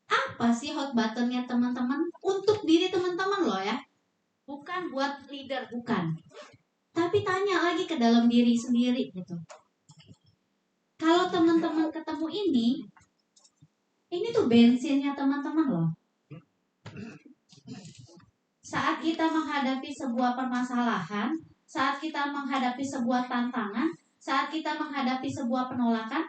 Apa sih hot buttonnya teman-teman untuk diri teman-teman loh ya, bukan buat leader, bukan. Tapi tanya lagi ke dalam diri sendiri gitu. Kalau teman-teman ketemu ini tuh bensinnya teman-teman loh. Saat kita menghadapi sebuah permasalahan, saat kita menghadapi sebuah tantangan, saat kita menghadapi sebuah penolakan,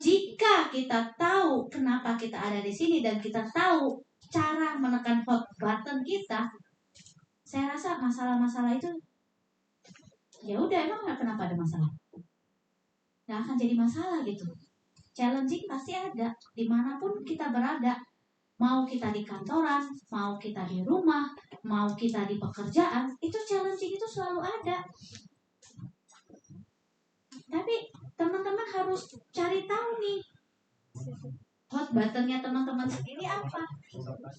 jika kita tahu kenapa kita ada di sini dan kita tahu cara menekan hot button kita, saya rasa masalah-masalah itu ya udah, emang kenapa ada masalah? Nggak akan jadi masalah gitu. Challenging pasti ada dimanapun kita berada. Mau kita di kantoran, mau kita di rumah, mau kita di pekerjaan, itu challenging itu selalu ada. Tapi teman-teman harus cari tahu nih hot buttonnya teman-teman sendiri apa.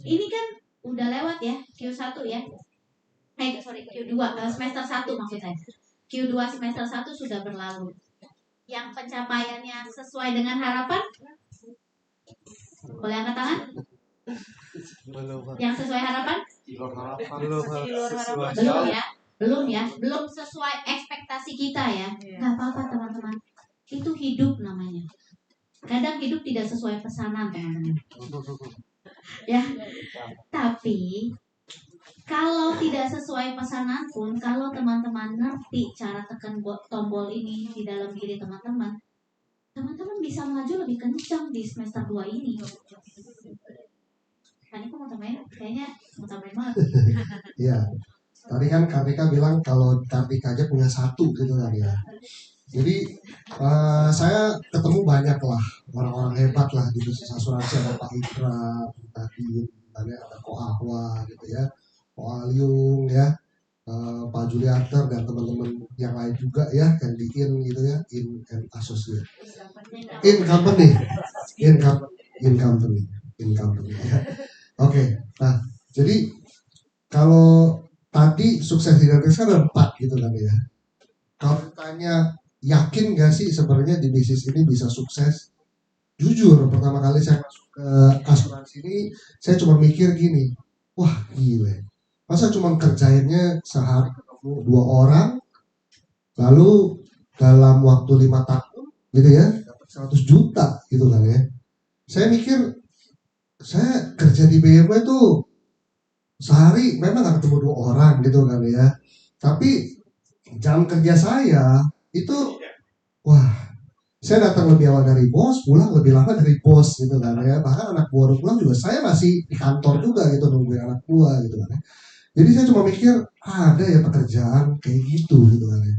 Ini kan udah lewat ya, Q1 ya. Q2, semester 1 maksud saya. Q2 semester 1 sudah berlalu. Yang pencapaiannya sesuai dengan harapan, boleh angkat tangan? Yang sesuai harapan? Belum ya, belum sesuai ekspektasi kita ya. Gak apa-apa teman-teman, itu hidup namanya. Kadang hidup tidak sesuai pesanan teman-teman. Ya, tapi kalau tidak sesuai pesanan pun, kalau teman-teman ngerti cara tekan tombol ini di dalam diri teman-teman, teman-teman bisa maju lebih kencang di semester 2 ini. Tadi aku mau tambahin, kayaknya mau tambahin banget. Iya, tadi kan KPK bilang kalau KPK aja punya 1 gitu kan ya. Jadi saya ketemu banyak lah orang-orang hebat lah di bisnis asuransi, ada Pak Ikra, tadi ada Ko Ahwa gitu ya, Ko Aliung ya, Pak Juliater dan teman-teman yang lain juga ya, yang di IN gitu ya, IN and Associate, IN company ya. Oke, nah jadi kalau tadi sukses di Netflix kan ada 4 gitu kan ya. Kalau ditanya yakin gak sih sebenarnya di bisnis ini bisa sukses? Jujur, pertama kali saya masuk ke asuransi ini, saya cuma mikir gini, wah gile, masa cuma kerjainnya sehari ketemu 2 orang, lalu dalam waktu 5 tahun gitu ya, dapat 100 juta gitu kan ya. Saya mikir, saya kerja di BMW tuh sehari memang gak ketemu 2 orang gitu kan ya, tapi jam kerja saya itu, wah, saya datang lebih awal dari bos, pulang lebih lama dari bos gitu kan ya. Bahkan anak buah baru pulang juga saya masih di kantor juga gitu nungguin anak buah gitu kan ya. Jadi saya cuma mikir ada ya pekerjaan kayak gitu kan ya.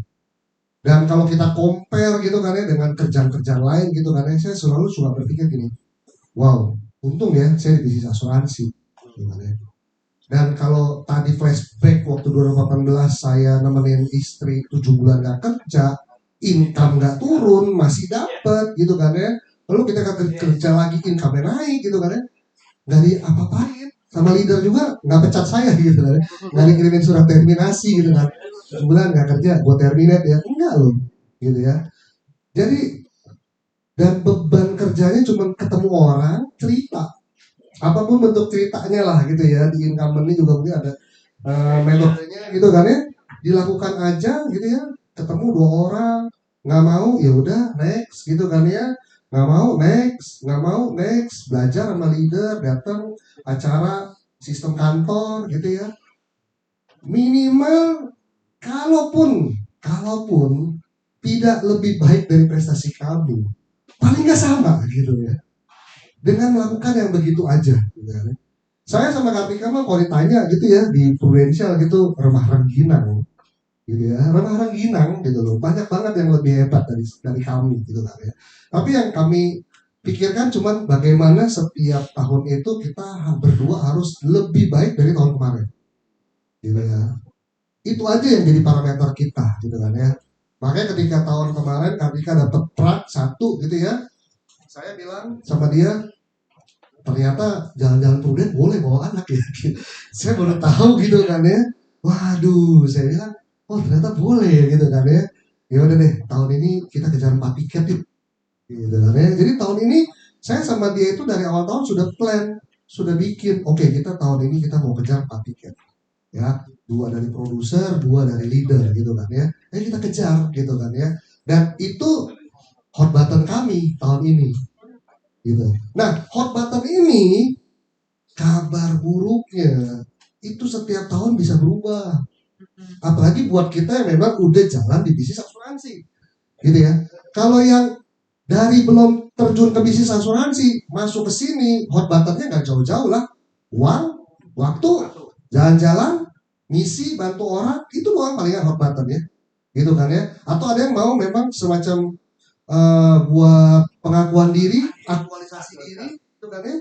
Dan kalau kita compare gitu kan ya dengan kerjaan-kerjaan lain gitu kan ya, saya selalu suka berpikir gini, wow, untung ya saya di bisnis asuransi. Gitu kan ya. Dan kalau tadi flashback waktu 2018 saya nemenin istri 7 bulan gak kerja, income gak turun, masih dapat gitu kan ya. Lalu kita kerja lagi, income naik gitu kan ya. Gak diapa-apain. Sama leader juga gak pecat saya gitu kan ya. Gak dikirimin surat terminasi gitu kan. Sebulan gak kerja, gue terminate ya. Enggak loh gitu ya. Jadi, dan beban kerjanya cuma ketemu orang, cerita. Apapun bentuk ceritanya lah gitu ya. Di income ini juga mungkin ada metodenya gitu kan ya. Dilakukan aja gitu ya. Ketemu 2 orang, nggak mau ya udah next gitu kan ya. Nggak mau next. Belajar sama leader, datang acara sistem kantor gitu ya. Minimal kalaupun tidak lebih baik dari prestasi kamu, paling nggak sama gitu ya. Dengan melakukan yang begitu aja gitu ya. Saya sama Kartika mah kalau ditanya gitu ya di Prudential gitu remah rengginang gitu ya, remah rengginang gitu loh. Banyak banget yang lebih hebat dari kami gitu kan ya. Tapi yang kami pikirkan cuman bagaimana setiap tahun itu kita berdua harus lebih baik dari tahun kemarin gitu ya. Itu aja yang jadi parameter kita gitu kan ya. Makanya ketika tahun kemarin Kartika dapat prak 1 gitu ya, saya bilang sama dia, ternyata jalan-jalan Prudent boleh bawa anak ya. Saya baru tahu gitu kan ya. Waduh, saya bilang, oh ternyata boleh ya gitu kan ya. Ya udah deh, tahun ini kita kejar 4 tiket yuk. Gitu kan ya. Jadi tahun ini saya sama dia itu dari awal tahun sudah plan, sudah bikin. Oke, kita tahun ini kita mau kejar 4 tiket. Ya, 2 dari produser, 2 dari leader gitu kan ya. Kita kejar gitu kan ya. Dan itu hot button kami tahun ini. Gitu. Nah, hot button ini kabar buruknya itu setiap tahun bisa berubah. Apalagi buat kita yang memang udah jalan di bisnis asuransi. Gitu ya. Kalau yang dari belum terjun ke bisnis asuransi masuk ke sini, hot buttonnya nggak jauh-jauh lah. Uang, waktu, jalan-jalan, misi, bantu orang, itu doang palingan hot button ya. Gitu kan ya. Atau ada yang mau memang semacam buat pengakuan diri, aktualisasi diri, itu kan ya.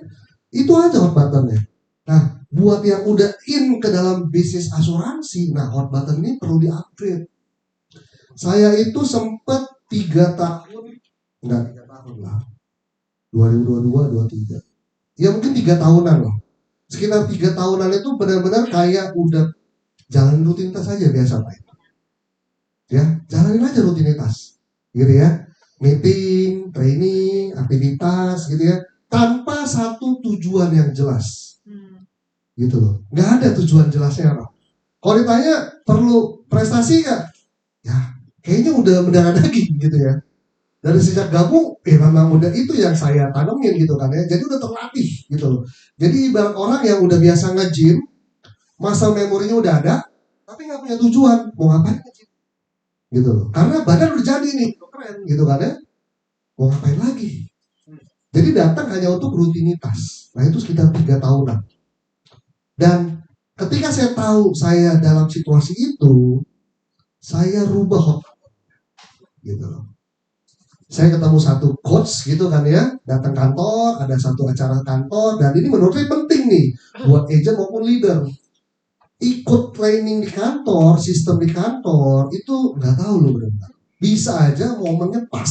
Itu aja hot buttonnya. Nah, buat yang udah in ke dalam bisnis asuransi, nah hot button ini perlu di-upgrade. Saya itu sempat 3 tahun, enggak 3 tahun lah, 2022, 2023. Ya mungkin 3 tahunan lah. Sekitar 3 tahunan itu benar-benar kayak udah jalan rutinitas aja biasa Pak. Ya, jalanin aja rutinitas. Gitu ya. Meeting, training, aktivitas gitu ya, tanpa satu tujuan yang jelas. Gitu loh. Nggak ada tujuan jelasnya apa. Kalau ditanya perlu prestasi nggak? Ya, kayaknya udah mendarah daging gitu ya. Dari sejak gabung, memang udah itu yang saya tanamin gitu kan ya. Jadi udah terlatih gitu loh. Jadi ibarat orang yang udah biasa nge-gym, muscle memorinya udah ada, tapi nggak punya tujuan mau ngapain nge-gym. Gitu loh. Karena badan udah jadi nih, keren gitu kan ya. Mau ngapain lagi? Jadi datang hanya untuk rutinitas. Nah itu sekitar 3 tahunan. Dan ketika saya tahu saya dalam situasi itu, saya rubah hot gitu loh. Saya ketemu satu coach gitu kan ya, datang kantor, ada satu acara kantor, dan ini menurut saya penting nih buat agent maupun leader. Ikut training di kantor, sistem di kantor, itu nggak tahu loh benar. Bisa aja momennya pas.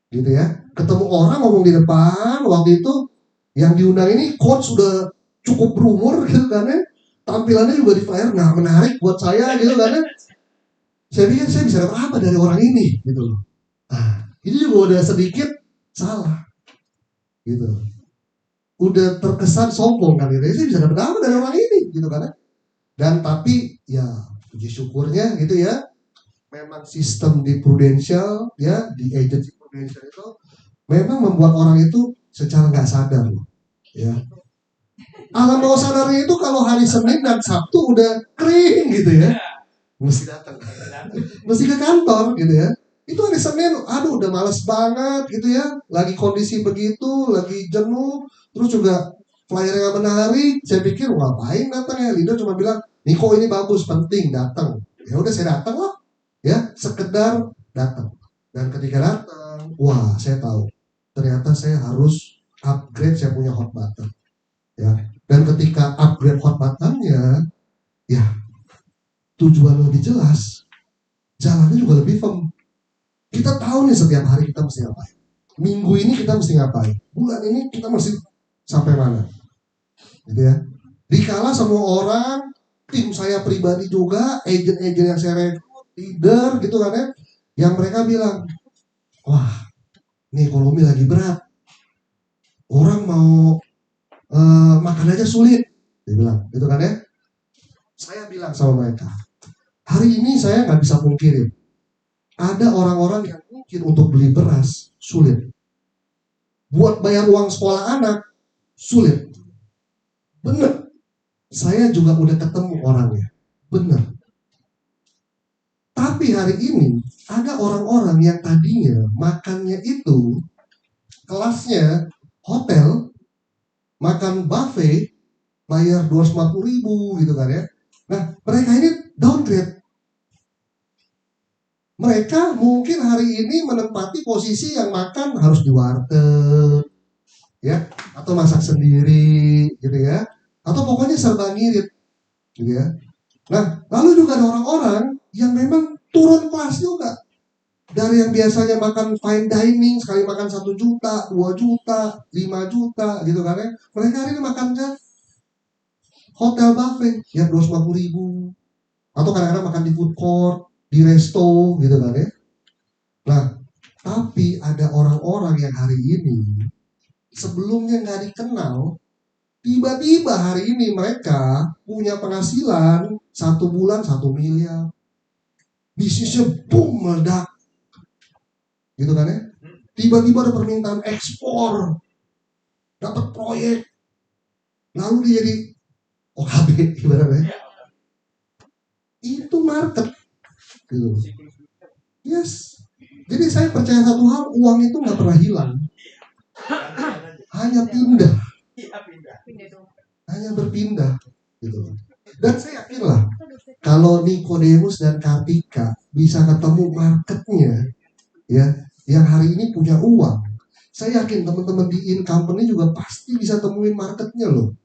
Gitu ya. Ketemu orang ngomong di depan, waktu itu yang diundang ini coach sudah cukup berumur gitu kan ya. Tampilannya juga di flyer, nah menarik buat saya gitu kan ya. Saya pikir saya bisa dapat apa dari orang ini gitu loh. Nah, itu juga udah sedikit salah. Gitu. Udah terkesan sombong kan gitu. Saya bisa dapat apa dari orang ini gitu kan ya. Dan tapi ya puji syukurnya gitu ya. Memang sistem di Prudential ya, di agency Prudential itu memang membuat orang itu secara nggak sadar loh. Ya. Alam bawah sadarnya itu kalau hari Senin dan Sabtu udah kering gitu ya. Mesti datang. Mesti ke kantor gitu ya. Itu hari Senin, aduh udah males banget gitu ya. Lagi kondisi begitu, lagi jenuh. Terus juga flyernya gak menarik. Saya pikir ngapain datang ya. Leader cuma bilang, Niko ini bagus, penting, datang. Ya udah saya datang lah. ya sekedar datang. Dan ketika datang, wah saya tahu ternyata saya harus upgrade saya punya hot button, ya. Dan ketika upgrade hot buttonnya, ya tujuan lebih jelas, jalannya juga lebih firm. Kita tahu nih setiap hari kita mesti ngapain. Minggu ini kita mesti ngapain. Bulan ini kita mesti sampai mana. Gitu ya. Dikala semua orang, tim saya pribadi juga, agent-agent yang saya rekrut, leader gitu kan ya, yang mereka bilang, wah ini ekonomi lagi berat. Orang mau makan aja sulit. Dia bilang, gitu kan ya. Saya bilang sama mereka, hari ini saya nggak bisa pungkirin. Ada orang-orang yang mungkin untuk beli beras sulit. Buat bayar uang sekolah anak sulit. Bener. Saya juga udah ketemu orangnya. Bener. Tapi hari ini ada orang-orang yang tadinya makannya itu kelasnya hotel, makan buffet, bayar 250.000 gitu kan ya. Nah mereka ini downgrade. Mereka mungkin hari ini menempati posisi yang makan harus di warteg, ya, atau masak sendiri, gitu ya, atau pokoknya serba ngirit, gitu ya. Nah, lalu juga ada orang-orang yang memang turun kelas juga, dari yang biasanya makan fine dining sekali makan 1 juta, 2 juta, 5 juta, gitu kan ya. Mereka hari ini makannya hotel buffet yang 250.000, atau kadang-kadang makan di food court, di resto gitu kan ya. Nah, tapi ada orang-orang yang hari ini sebelumnya nggak dikenal, tiba-tiba hari ini mereka punya penghasilan 1 bulan 1 miliar, bisnisnya boom meledak, gitu kan ya. Tiba-tiba ada permintaan ekspor, dapat proyek, lalu dia jadi OKB ibaratnya. Itu market. Gitu. Yes. Jadi saya percaya satu hal, uang itu nggak pernah hilang, hanya pindah, hanya berpindah, gitu. Dan saya yakin lah, kalau Nikodemus dan Kartika bisa ketemu marketnya, ya, yang hari ini punya uang, saya yakin teman-teman di in company juga pasti bisa temuin marketnya loh.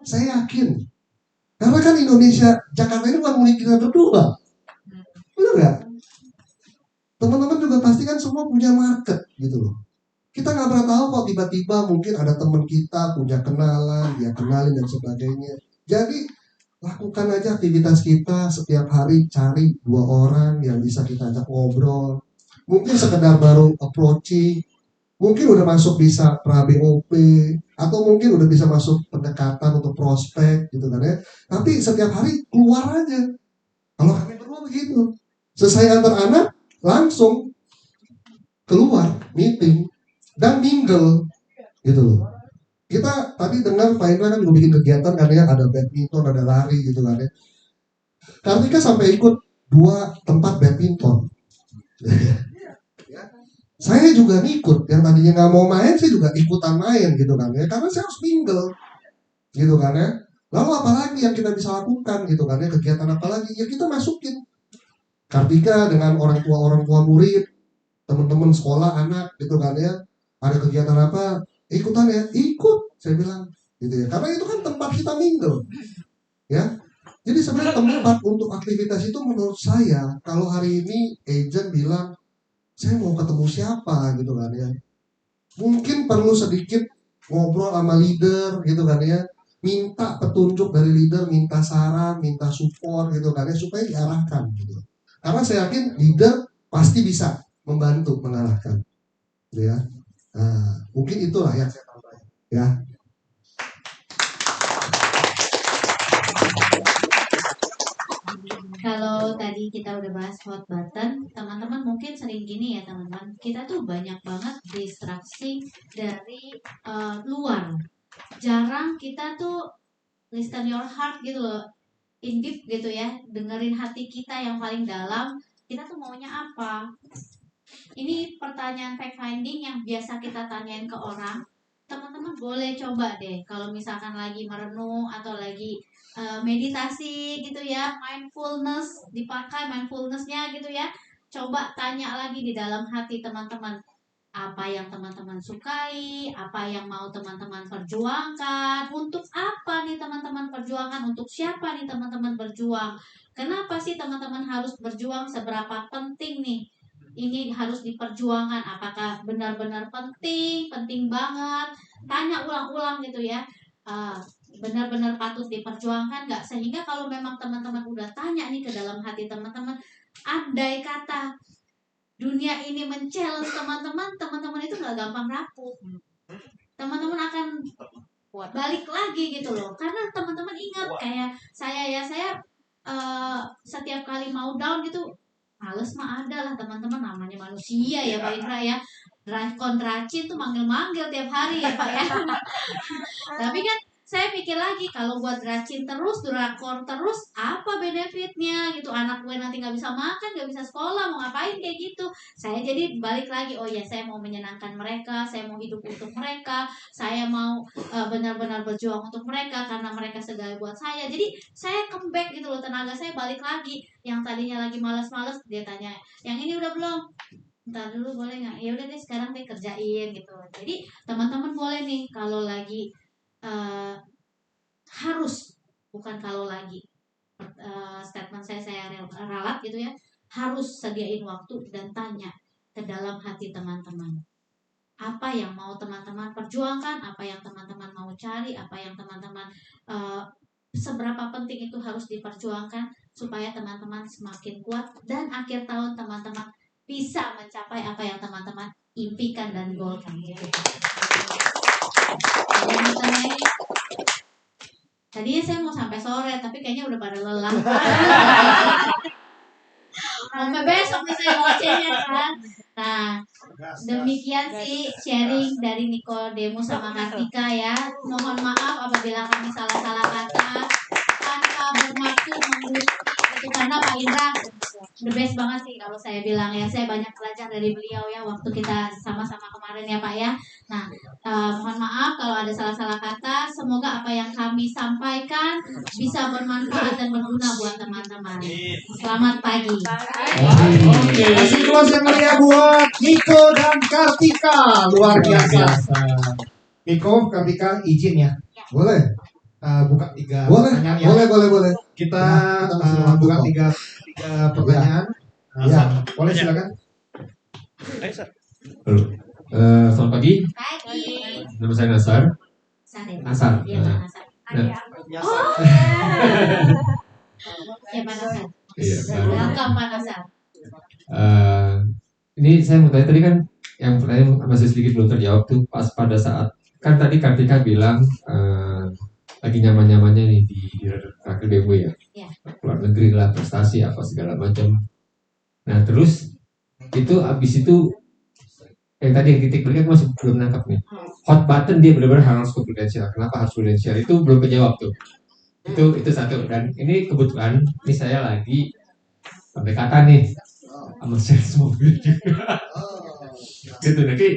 Saya yakin, karena kan Indonesia, Jakarta ini bukan milik kita berdua, benar nggak? Teman-teman juga pasti kan semua punya market gitu loh. Kita nggak pernah tahu kok tiba-tiba mungkin ada teman kita punya kenalan, dia kenalin dan sebagainya. Jadi lakukan aja aktivitas kita setiap hari, cari 2 orang yang bisa kita ajak ngobrol. Mungkin sekedar baru approaching, mungkin udah masuk bisa pra-BOP, atau mungkin udah bisa masuk pendekatan untuk prospek gitu kan ya. Tapi setiap hari keluar aja. Kalau kami berdua begitu. Selesai antar anak, langsung keluar meeting dan mingle gitu loh. Kita tadi dengar Pak Indra kan juga bikin kegiatan kan ya, ada badminton, ada lari gitu kan ya. Kartika sampai ikut 2 tempat badminton. Saya juga ngikut, yang tadinya nggak mau main saya juga ikutan main gitu kan ya, karena saya harus mingle gitu kan ya. Lalu apalagi yang kita bisa lakukan gitu kan ya, kegiatan apalagi ya kita masukin. Kartika dengan orang tua murid, teman-teman sekolah, anak gitu kan ya, ada kegiatan apa, ikutan ya, ikut, saya bilang gitu ya, karena itu kan tempat kita mingle ya. Jadi sebenarnya tempat untuk aktivitas itu menurut saya, kalau hari ini agent bilang saya mau ketemu siapa gitu kan ya, mungkin perlu sedikit ngobrol sama leader gitu kan ya, minta petunjuk dari leader, minta saran, minta support gitu kan ya, supaya diarahkan gitu. Karena saya yakin leader pasti bisa membantu mengarahkan, ya. Nah, mungkin itulah yang saya tambahkan, ya. Kalau tadi kita udah bahas hot button, teman-teman mungkin sering gini ya teman-teman, kita tuh banyak banget distraksi dari luar. Jarang kita tuh listen your heart gitu loh, in deep gitu ya, dengerin hati kita yang paling dalam, kita tuh maunya apa. Ini pertanyaan fact finding yang biasa kita tanyain ke orang. Teman-teman boleh coba deh kalau misalkan lagi merenung atau lagi meditasi gitu ya, mindfulness, dipakai mindfulnessnya gitu ya. Coba tanya lagi di dalam hati teman-teman, apa yang teman-teman sukai, apa yang mau teman-teman perjuangkan, untuk apa nih teman-teman perjuangan, untuk siapa nih teman-teman berjuang, kenapa sih teman-teman harus berjuang, seberapa penting nih ini harus diperjuangkan, apakah benar-benar penting, penting banget, tanya ulang-ulang gitu ya. Eh, benar-benar patut diperjuangkan nggak, sehingga kalau memang teman-teman udah tanya nih ke dalam hati teman-teman, andai kata dunia ini men-challenge teman-teman, teman-teman itu nggak gampang rapuh, teman-teman akan balik lagi gitu loh, karena teman-teman ingat kayak saya setiap kali mau down gitu, males mah ada lah teman-teman, namanya manusia ya Pak Indra ya, kontracin tuh manggil-manggil tiap hari ya Pak ya. Tapi kan saya pikir lagi, kalau buat racin terus, drakor terus, apa benefitnya gitu, anak gue nanti nggak bisa makan, nggak bisa sekolah, mau ngapain kayak gitu. Saya jadi balik lagi, oh ya saya mau menyenangkan mereka, saya mau hidup untuk mereka, saya mau benar-benar berjuang untuk mereka karena mereka segala buat saya. Jadi saya comeback gitu loh, tenaga saya balik lagi. Yang tadinya lagi malas-malas, dia tanya, yang ini udah belum? Ntar dulu boleh nggak? Ya udah deh sekarang deh kerjain gitu. Jadi teman-teman boleh nih kalau lagi harus, bukan kalau lagi, statement saya ralat gitu ya, harus sediain waktu dan tanya ke dalam hati teman-teman, apa yang mau teman-teman perjuangkan, apa yang teman-teman mau cari, apa yang teman-teman seberapa penting itu harus diperjuangkan supaya teman-teman semakin kuat dan akhir tahun teman-teman bisa mencapai apa yang teman-teman impikan dan goalkan gitu. Tadinya saya mau sampai sore, tapi kayaknya udah pada lelah. Sampai besok nih saya ngocehnya kan. Nah, demikian sih sharing dari Nikodemus sama Kartika ya. Mohon maaf apabila kami salah-salah kata, tanpa bermaksud menggurui itu, karena Pak Indra the best banget sih kalau saya bilang ya. Saya banyak belajar dari beliau ya waktu kita sama-sama kemarin ya Pak ya. Nah, mohon maaf kalau ada salah-salah kata. Semoga apa yang kami sampaikan bisa bermanfaat dan berguna buat teman-teman. Selamat pagi. Oke, kasih kelas yang meriah buat Niko dan Kartika, luar biasa. Niko, Kartika, izin ya. Boleh. Buka 3 Boleh, pertanyaan ya. boleh. Kita Kita buka 3 pertanyaan. Ya. Boleh silakan. Halo. Selamat pagi. Pagi. Nama saya Nasar. Nasar. Iya, Pak Nasar. Oh. Ya Pak Nasar. Iya. Welcome Pak Nasar. Ini saya mau tanya tadi kan, yang pertanyaan masih sedikit belum terjawab tuh, pas pada saat kan tadi Kartika bilang lagi nyaman-nyamannya nih di terakhir BMW ya, keluar negeri lah, prestasi apa segala macam. Nah terus itu abis itu yang tadi yang titik balik masih belum nangkap nih, hot button dia benar-benar harus prudensial. Kenapa harus prudensial? Itu belum terjawab tuh. Itu satu. Dan ini kebetulan ini saya lagi pendekatan nih sama sales mobil juga. Gitu. Tapi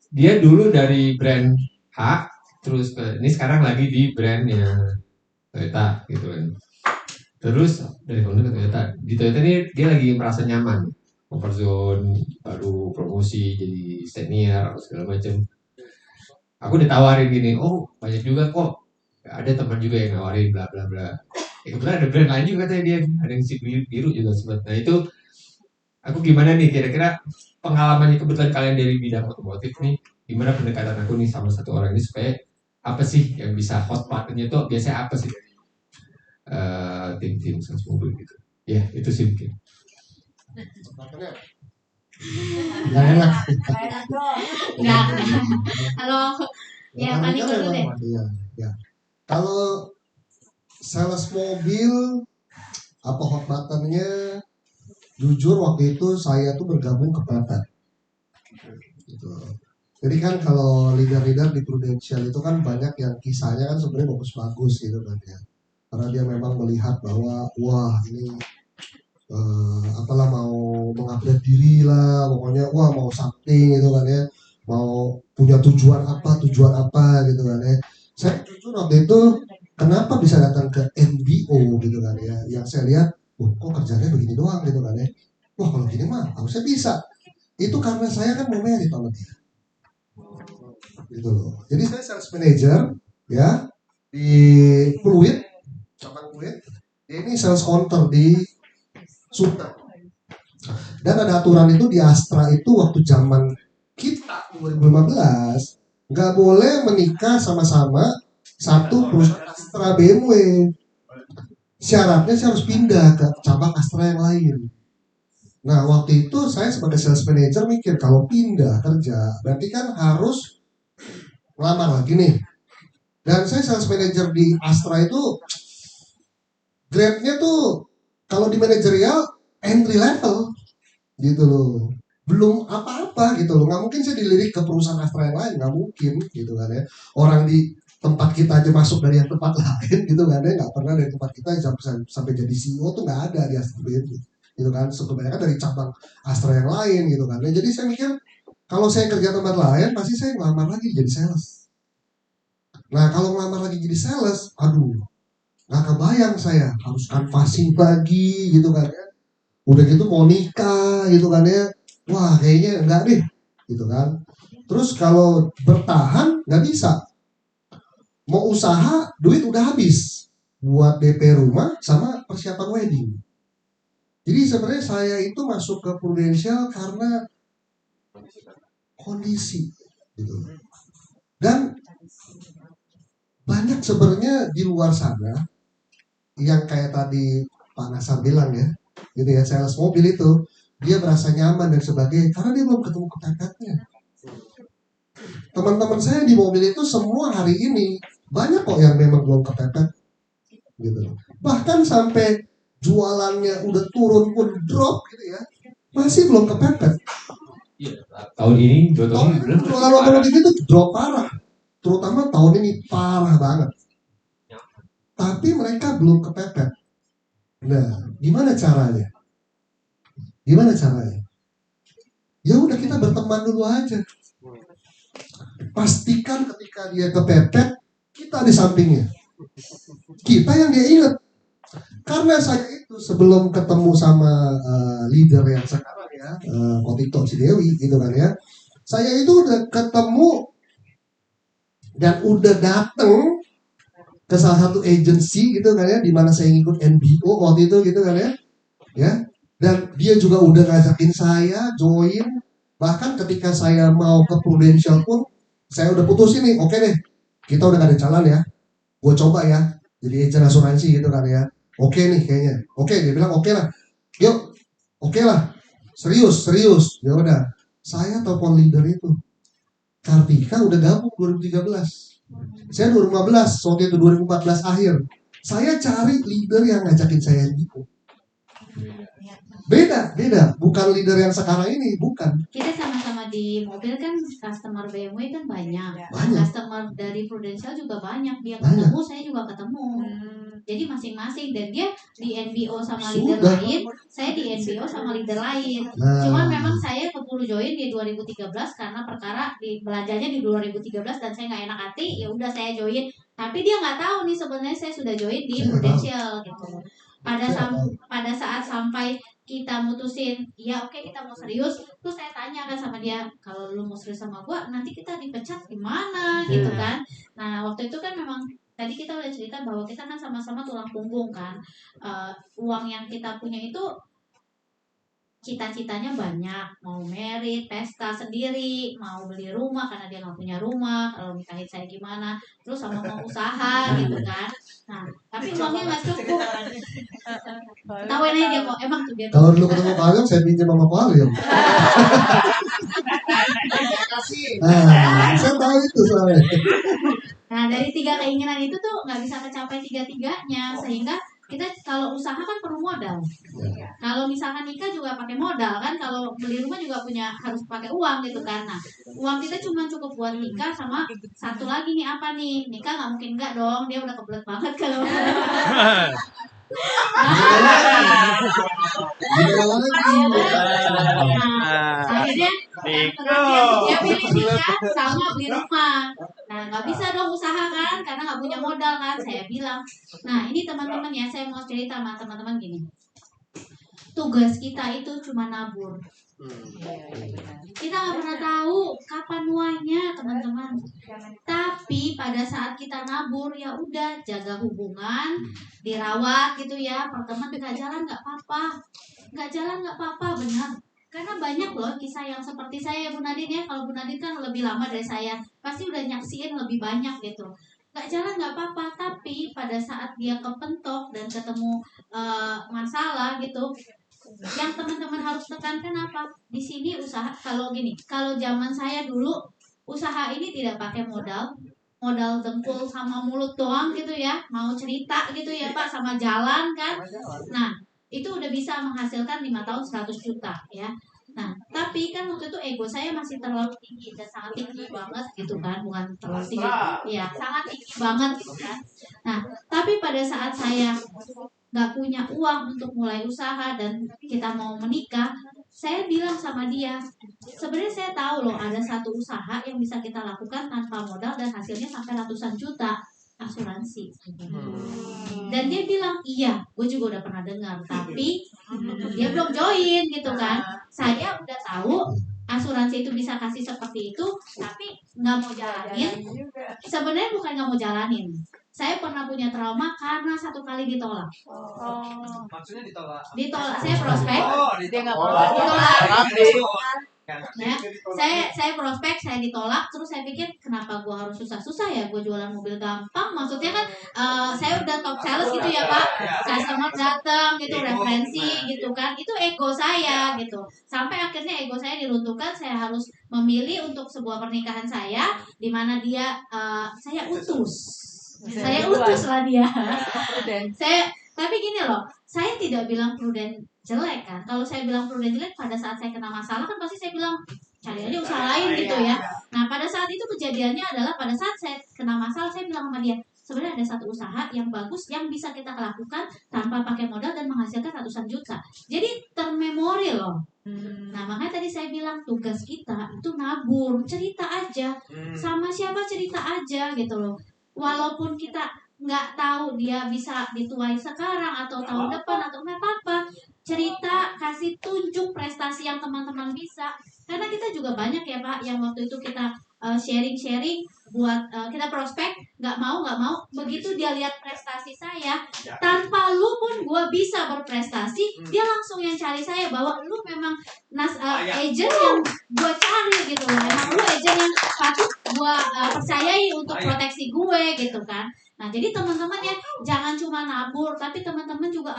dia dulu dari brand H terus ini sekarang lagi di brandnya Toyota gitu kan. Terus dari Honda ke Toyota, di Toyota ini dia lagi merasa nyaman, comfort zone, baru promosi jadi senior atau segala macam. Aku ditawarin gini, oh banyak juga kok, ada teman juga yang nawarin bla bla bla. Ya kebetulan ada brand lain juga katanya dia, ada yang si biru juga sempat. Nah itu aku gimana nih kira-kira pengalamannya, kebetulan kalian dari bidang otomotif nih, gimana pendekatan aku nih sama satu orang ini supaya apa sih yang bisa hot buttonnya itu biasanya apa sih tim-tim sales mobil gitu ya, itu sih mungkin. Nggak enak. Nggak. Kalau ya Pak Niko dulu deh. Ya. Kalau sales mobil apa hot buttonnya, jujur waktu itu saya tuh bergabung ke Prata. Gitu. Jadi kan kalau leader-leader di Prudential itu kan banyak yang kisahnya kan sebenarnya bagus-bagus gitu kan ya. Karena dia memang melihat bahwa wah ini apalah mau mengupgrade diri lah, pokoknya wah mau something gitu kan ya, mau punya tujuan apa gitu kan ya. Saya jujur waktu itu kenapa bisa datang ke MBO gitu kan ya, yang saya lihat kok kerjanya begini doang gitu kan ya. wah kalau gini mah harusnya bisa. Itu karena saya kan mau merit sama dia. Gitu loh. Jadi saya sales manager ya di Pluit, cabang Pluit. Dia ini sales counter di Suta. Dan ada aturan itu di Astra itu waktu zaman kita 2015 nggak boleh menikah sama-sama satu perusahaan Astra BMW. Syaratnya saya harus pindah ke cabang Astra yang lain. Nah waktu itu saya sebagai sales manager mikir kalau pindah kerja berarti kan harus ngelamar lagi nih. Dan saya sales manager di Astra itu grade-nya tuh kalau di manajerial entry level gitu loh. Belum apa-apa gitu loh. Nggak mungkin saya dilirik ke perusahaan Astra yang lain, nggak mungkin gitu kan ya. Orang di tempat kita aja masuk dari yang tempat lain gitu kan ya, nggak pernah dari tempat kita sampai jadi CEO tuh nggak ada di Astra gitu kan. Kebanyakan dari cabang Astra yang lain gitu kan ya. Jadi saya mikir kalau saya kerja tempat lain pasti saya ngelamar lagi jadi sales. Nah kalau ngelamar lagi jadi sales, aduh nggak kebayang saya harus canvassing lagi gitu kan ya. Udah gitu mau nikah gitu kan ya, wah kayaknya enggak deh gitu kan. Terus kalau bertahan nggak bisa, mau usaha duit udah habis buat DP rumah sama persiapan wedding. Jadi sebenarnya saya itu masuk ke Prudential karena kondisi gitu. Dan banyak sebenarnya di luar sana yang kayak tadi Pak Nasar bilang ya, gitu ya, sales mobil itu dia merasa nyaman dan sebagainya karena dia belum ketemu kepepetnya. Teman-teman saya di mobil itu semua hari ini banyak kok yang memang belum kepepet gitu. Bahkan sampai jualannya udah turun pun drop gitu ya, masih belum kepepet. Tahun ini, 2 tahun ini belum. Jualan otomotif itu drop parah, terutama tahun ini parah banget. Tapi mereka belum kepepet. Nah, gimana caranya? Gimana caranya? Ya udah kita berteman dulu aja. Pastikan ketika dia kepepet, kita di sampingnya. Kita yang dia ingat. Karena saya itu sebelum ketemu sama leader yang sekarang ya, Kotito Cidewi gitu kan ya. Saya itu udah ketemu dan udah dateng ke salah satu agency gitu kan ya, di mana saya ngikut NBO waktu itu gitu kan ya. Ya. Dan dia juga udah ngajakin saya join. Bahkan ketika saya mau ke Prudential pun saya udah putusin nih, oke deh, kita udah gak ada jalan ya, gue coba ya jadi agent asuransi gitu kan ya. Oke nih kayaknya, oke dia bilang oke lah, yuk oke lah, serius ya udah. Saya telepon leader itu, Kartika udah gabung 2013, saya 2015, waktu itu 2014 akhir saya cari leader yang ngajakin saya gitu. Beda, bukan leader yang sekarang ini, bukan. Kita sama-sama di mobil kan, customer BMW kan banyak. Customer dari Prudential juga banyak. Dia ketemu, saya juga ketemu. Jadi masing-masing, dan dia di NBO sama leader lain, saya di NBO sama leader lain. Cuman memang saya keburu join di 2013 karena perkara di belanjanya di 2013 dan saya nggak enak hati, ya udah saya join. Tapi dia nggak tahu nih sebenarnya saya sudah join di Prudential gitu. Pada saat sampai kita mutusin, ya oke kita mau serius, terus saya tanya kan sama dia, kalau lu mau serius sama gua nanti kita dipecat gimana gitu kan. Nah waktu itu kan memang tadi kita udah cerita bahwa kita kan sama-sama tulang punggung kan. Uang yang kita punya itu cita-citanya banyak, mau merit, pesta sendiri, mau beli rumah karena dia nggak punya rumah, kalau nikahin saya gimana, terus sama mau usaha gitu kan. Nah tapi uangnya nggak cukup. Tahuin aja dia kok, emang tuh dia. Kalau dulu ketemu Pak Alim, saya pinjam sama Pak Alim. Nah, saya tahu itu soalnya. Nah dari 3 keinginan itu tuh nggak bisa kecapai 3-3-nya, sehingga kita kalau usaha kan perlu modal. Kalau misalkan nikah juga pakai modal kan, kalau beli rumah juga harus pakai uang gitu kan. Nah uang kita cuma cukup buat nikah sama satu lagi nih apa nih, nikah nggak mungkin nggak dong, dia udah kebelet banget kalau. Akhirnya dia pilih nikah sama beli rumah. Nah nggak bisa dong usaha kan karena nggak punya modal kan. Saya bilang, nah ini teman-teman ya, saya mau cerita sama teman-teman gini. tugas kita itu cuma nabur. Kita nggak pernah tahu kapan nuanya, teman-teman. Tapi pada saat kita nabur, ya udah jaga hubungan, dirawat gitu ya. Pertemuan nggak jalan nggak apa-apa, nggak jalan nggak apa-apa, benar. Karena banyak loh kisah yang seperti saya, Bu Nadine ya. Kalau Bu Nadine kan lebih lama dari saya, pasti udah nyaksiin lebih banyak gitu. Nggak jalan nggak apa-apa, tapi pada saat dia kepentok dan ketemu masalah gitu, yang teman-teman harus tekankan apa? Di sini usaha, kalau gini, kalau zaman saya dulu usaha ini tidak pakai modal dengkul sama mulut doang gitu ya, mau cerita gitu ya Pak, sama jalan kan. Nah, itu udah bisa menghasilkan 5 tahun 100 juta ya. Nah, tapi kan waktu itu ego saya masih terlalu tinggi dan sangat tinggi banget gitu kan, bukan terlalu tinggi, ya sangat tinggi banget gitu kan. Nah, tapi pada saat saya nggak punya uang untuk mulai usaha dan kita mau menikah, saya bilang sama dia, sebenarnya saya tahu loh ada satu usaha yang bisa kita lakukan tanpa modal dan hasilnya sampai ratusan juta, asuransi. Dan dia bilang, iya, gue juga udah pernah dengar, tapi dia belum join gitu kan. Saya udah tahu asuransi itu bisa kasih seperti itu, tapi nggak mau jalanin. Sebenarnya bukan nggak mau jalanin, saya pernah punya trauma karena 1 kali ditolak. Maksudnya ditolak? Ditolak, saya prospek. Dia nggak mau ditolak. Ya, saya prospek, saya ditolak, terus saya pikir kenapa gue harus susah-susah ya, gue jualan mobil gampang, maksudnya kan saya udah top sales gitu ya Pak, customer datang gitu, referensi gitu kan, itu ego saya gitu, sampai akhirnya ego saya diruntuhkan, saya harus memilih untuk sebuah pernikahan saya, di mana dia saya utus lah dia. Tapi gini loh, saya tidak bilang Prudent jelek kan. Kalau saya bilang Prudent jelek, pada saat saya kena masalah kan pasti saya bilang cari aja usaha lain gitu ya. Nah pada saat itu kejadiannya adalah pada saat saya kena masalah, saya bilang sama dia, sebenarnya ada satu usaha yang bagus yang bisa kita lakukan tanpa pakai modal dan menghasilkan ratusan juta. Jadi termemori loh. Nah makanya tadi saya bilang tugas kita itu nabur, cerita aja sama siapa, cerita aja gitu loh. Walaupun kita nggak tahu dia bisa dituai sekarang atau tahun depan atau nggak apa-apa, cerita, kasih tunjuk prestasi yang teman-teman bisa. Karena kita juga banyak ya Pak yang waktu itu kita sharing buat kita prospek, nggak mau, begitu dia lihat prestasi saya, tanpa lu pun gue bisa berprestasi, dia langsung yang cari saya, bahwa lu memang agent yang gue cari gitu loh, emang lu agent yang patut gue percayai untuk proteksi gue gitu kan. Nah jadi teman-teman ya, jangan cuma nabur, tapi teman-teman juga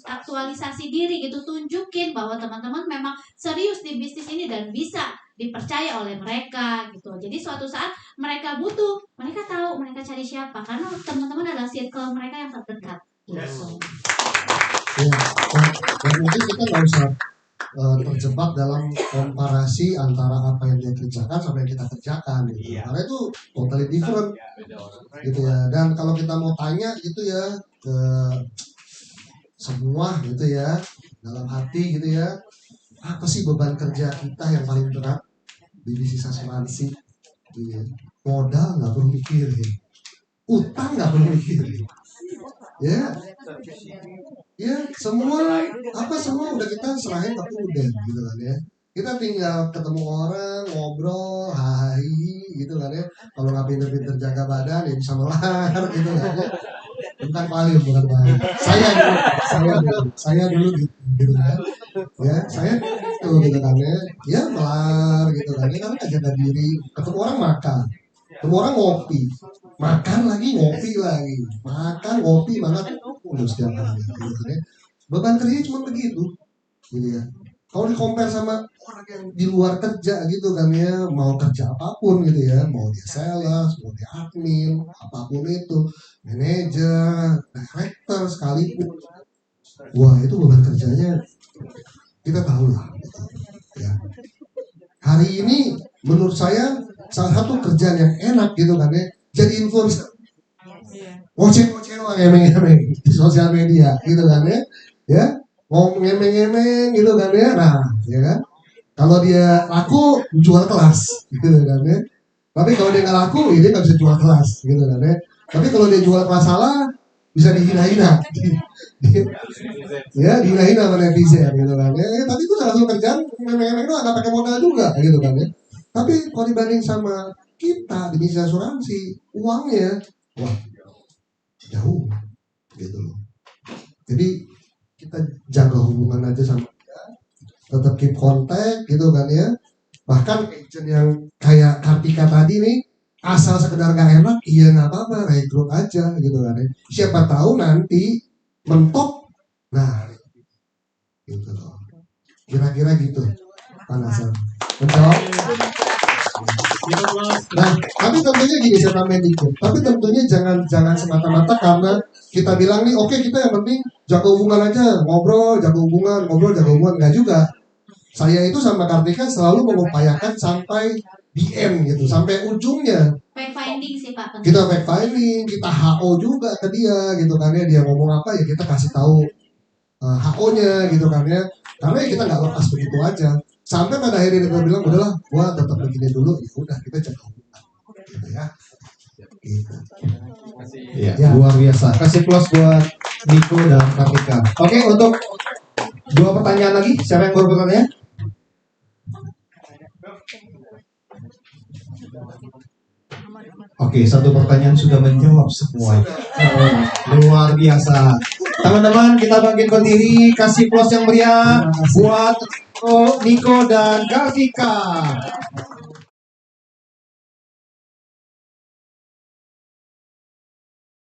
aktualisasi diri gitu, tunjukin bahwa teman-teman memang serius di bisnis ini dan bisa dipercaya oleh mereka gitu. Jadi suatu saat mereka butuh, mereka tahu mereka cari siapa, karena teman-teman adalah circle mereka yang terdekat gitu. Ya, dan mungkin kita nggak usah terjebak dalam komparasi antara apa yang dia kerjakan sama yang kita kerjakan gitu. Karena itu totally different gitu ya. Dan kalau kita mau tanya gitu ya ke semua gitu ya, dalam hati gitu ya, apa sih beban kerja kita yang paling berat di bisnis asuransi gitu ya. Modal nggak perlu mikirin, utang nggak perlu mikirin ya semua udah kita serahin ke Prudent gitu kan ya. Kita tinggal ketemu orang, ngobrol, hahi gitu kan ya. Kalau nggak pinter-pinter jaga badan ya bisa melar gitu kan ya. Bukan paling. Saya dulu gitu kan. Ya, saya tuh gitu kan ya. Ya melar gitu kan ya, karena nggak jaga diri. Ketemu orang makan, ketemu orang ngopi, makan lagi ngopi lagi, makan ngopi banget udah setiap hari gitu kan ya. Beban kerja cuma begitu gitu ya. Kalau di compare sama orang yang di luar kerja gitu kan ya, mau kerja apapun gitu ya, mau dia sales, mau dia admin, apapun itu, manajer, director sekalipun, wah itu beban kerjanya kita tahu lah gitu, ya. Hari ini menurut saya salah satu kerjaan yang enak gitu kan ya, jadi influencer, ngoceh-ngoceh doang, emeng-emeng di sosial media gitu kan ya, mau ngemeng-ngemeng gitu kan ya, nah ya kan, kalau dia laku jual kelas gitu kan ya, tapi kalau dia nggak laku ya dia nggak bisa jual kelas gitu kan ya, tapi kalau dia jual kelas salah bisa dihina-hina. Ya, dihina-hina sama netizen gitu kan. Ya, tapi itu salah satu kerjaan memang itu agak pakai modal juga gitu kan ya. Tapi kalau dibanding sama kita di bisnis asuransi, uangnya wah jauh gitu loh. Jadi kita jaga hubungan aja sama dia, tetap keep kontak gitu kan ya. Bahkan agent yang kayak Kartika tadi nih, asal sekedar gak enak, iya nggak apa-apa, rekrut aja gitu kan ya. Siapa tahu nanti mentok, nah gitu loh. Kira-kira gitu, Pak Nasar. Menjawab? Nah, tapi tentunya gini saya tambahin dikit. Tapi tentunya jangan semata-mata karena kita bilang nih, oke kita yang penting jaga hubungan aja, ngobrol, jaga hubungan, nggak juga. Saya itu sama Kartika selalu mengupayakan sampai di end gitu, sampai ujungnya. Fact finding sih Pak. Kita fact finding, kita HO juga ke dia gitu kan ya, dia ngomong apa ya kita kasih tahu HO-nya gitu kan ya. Karena kita nggak lepas begitu aja. Sampai pada akhirnya dia bilang, udahlah, gua tetap begini dulu, ya udah kita jaga hubungan, gitu ya. Gitu. Ya, luar biasa. Kasih plus buat Niko dan Kartika. Oke, untuk 2 pertanyaan lagi, siapa yang baru bertanya? Oke, 1 pertanyaan sudah menjawab semuanya. Luar biasa. Teman-teman, kita bangkit berdiri, kasih plus yang meriah buat Niko dan Kartika.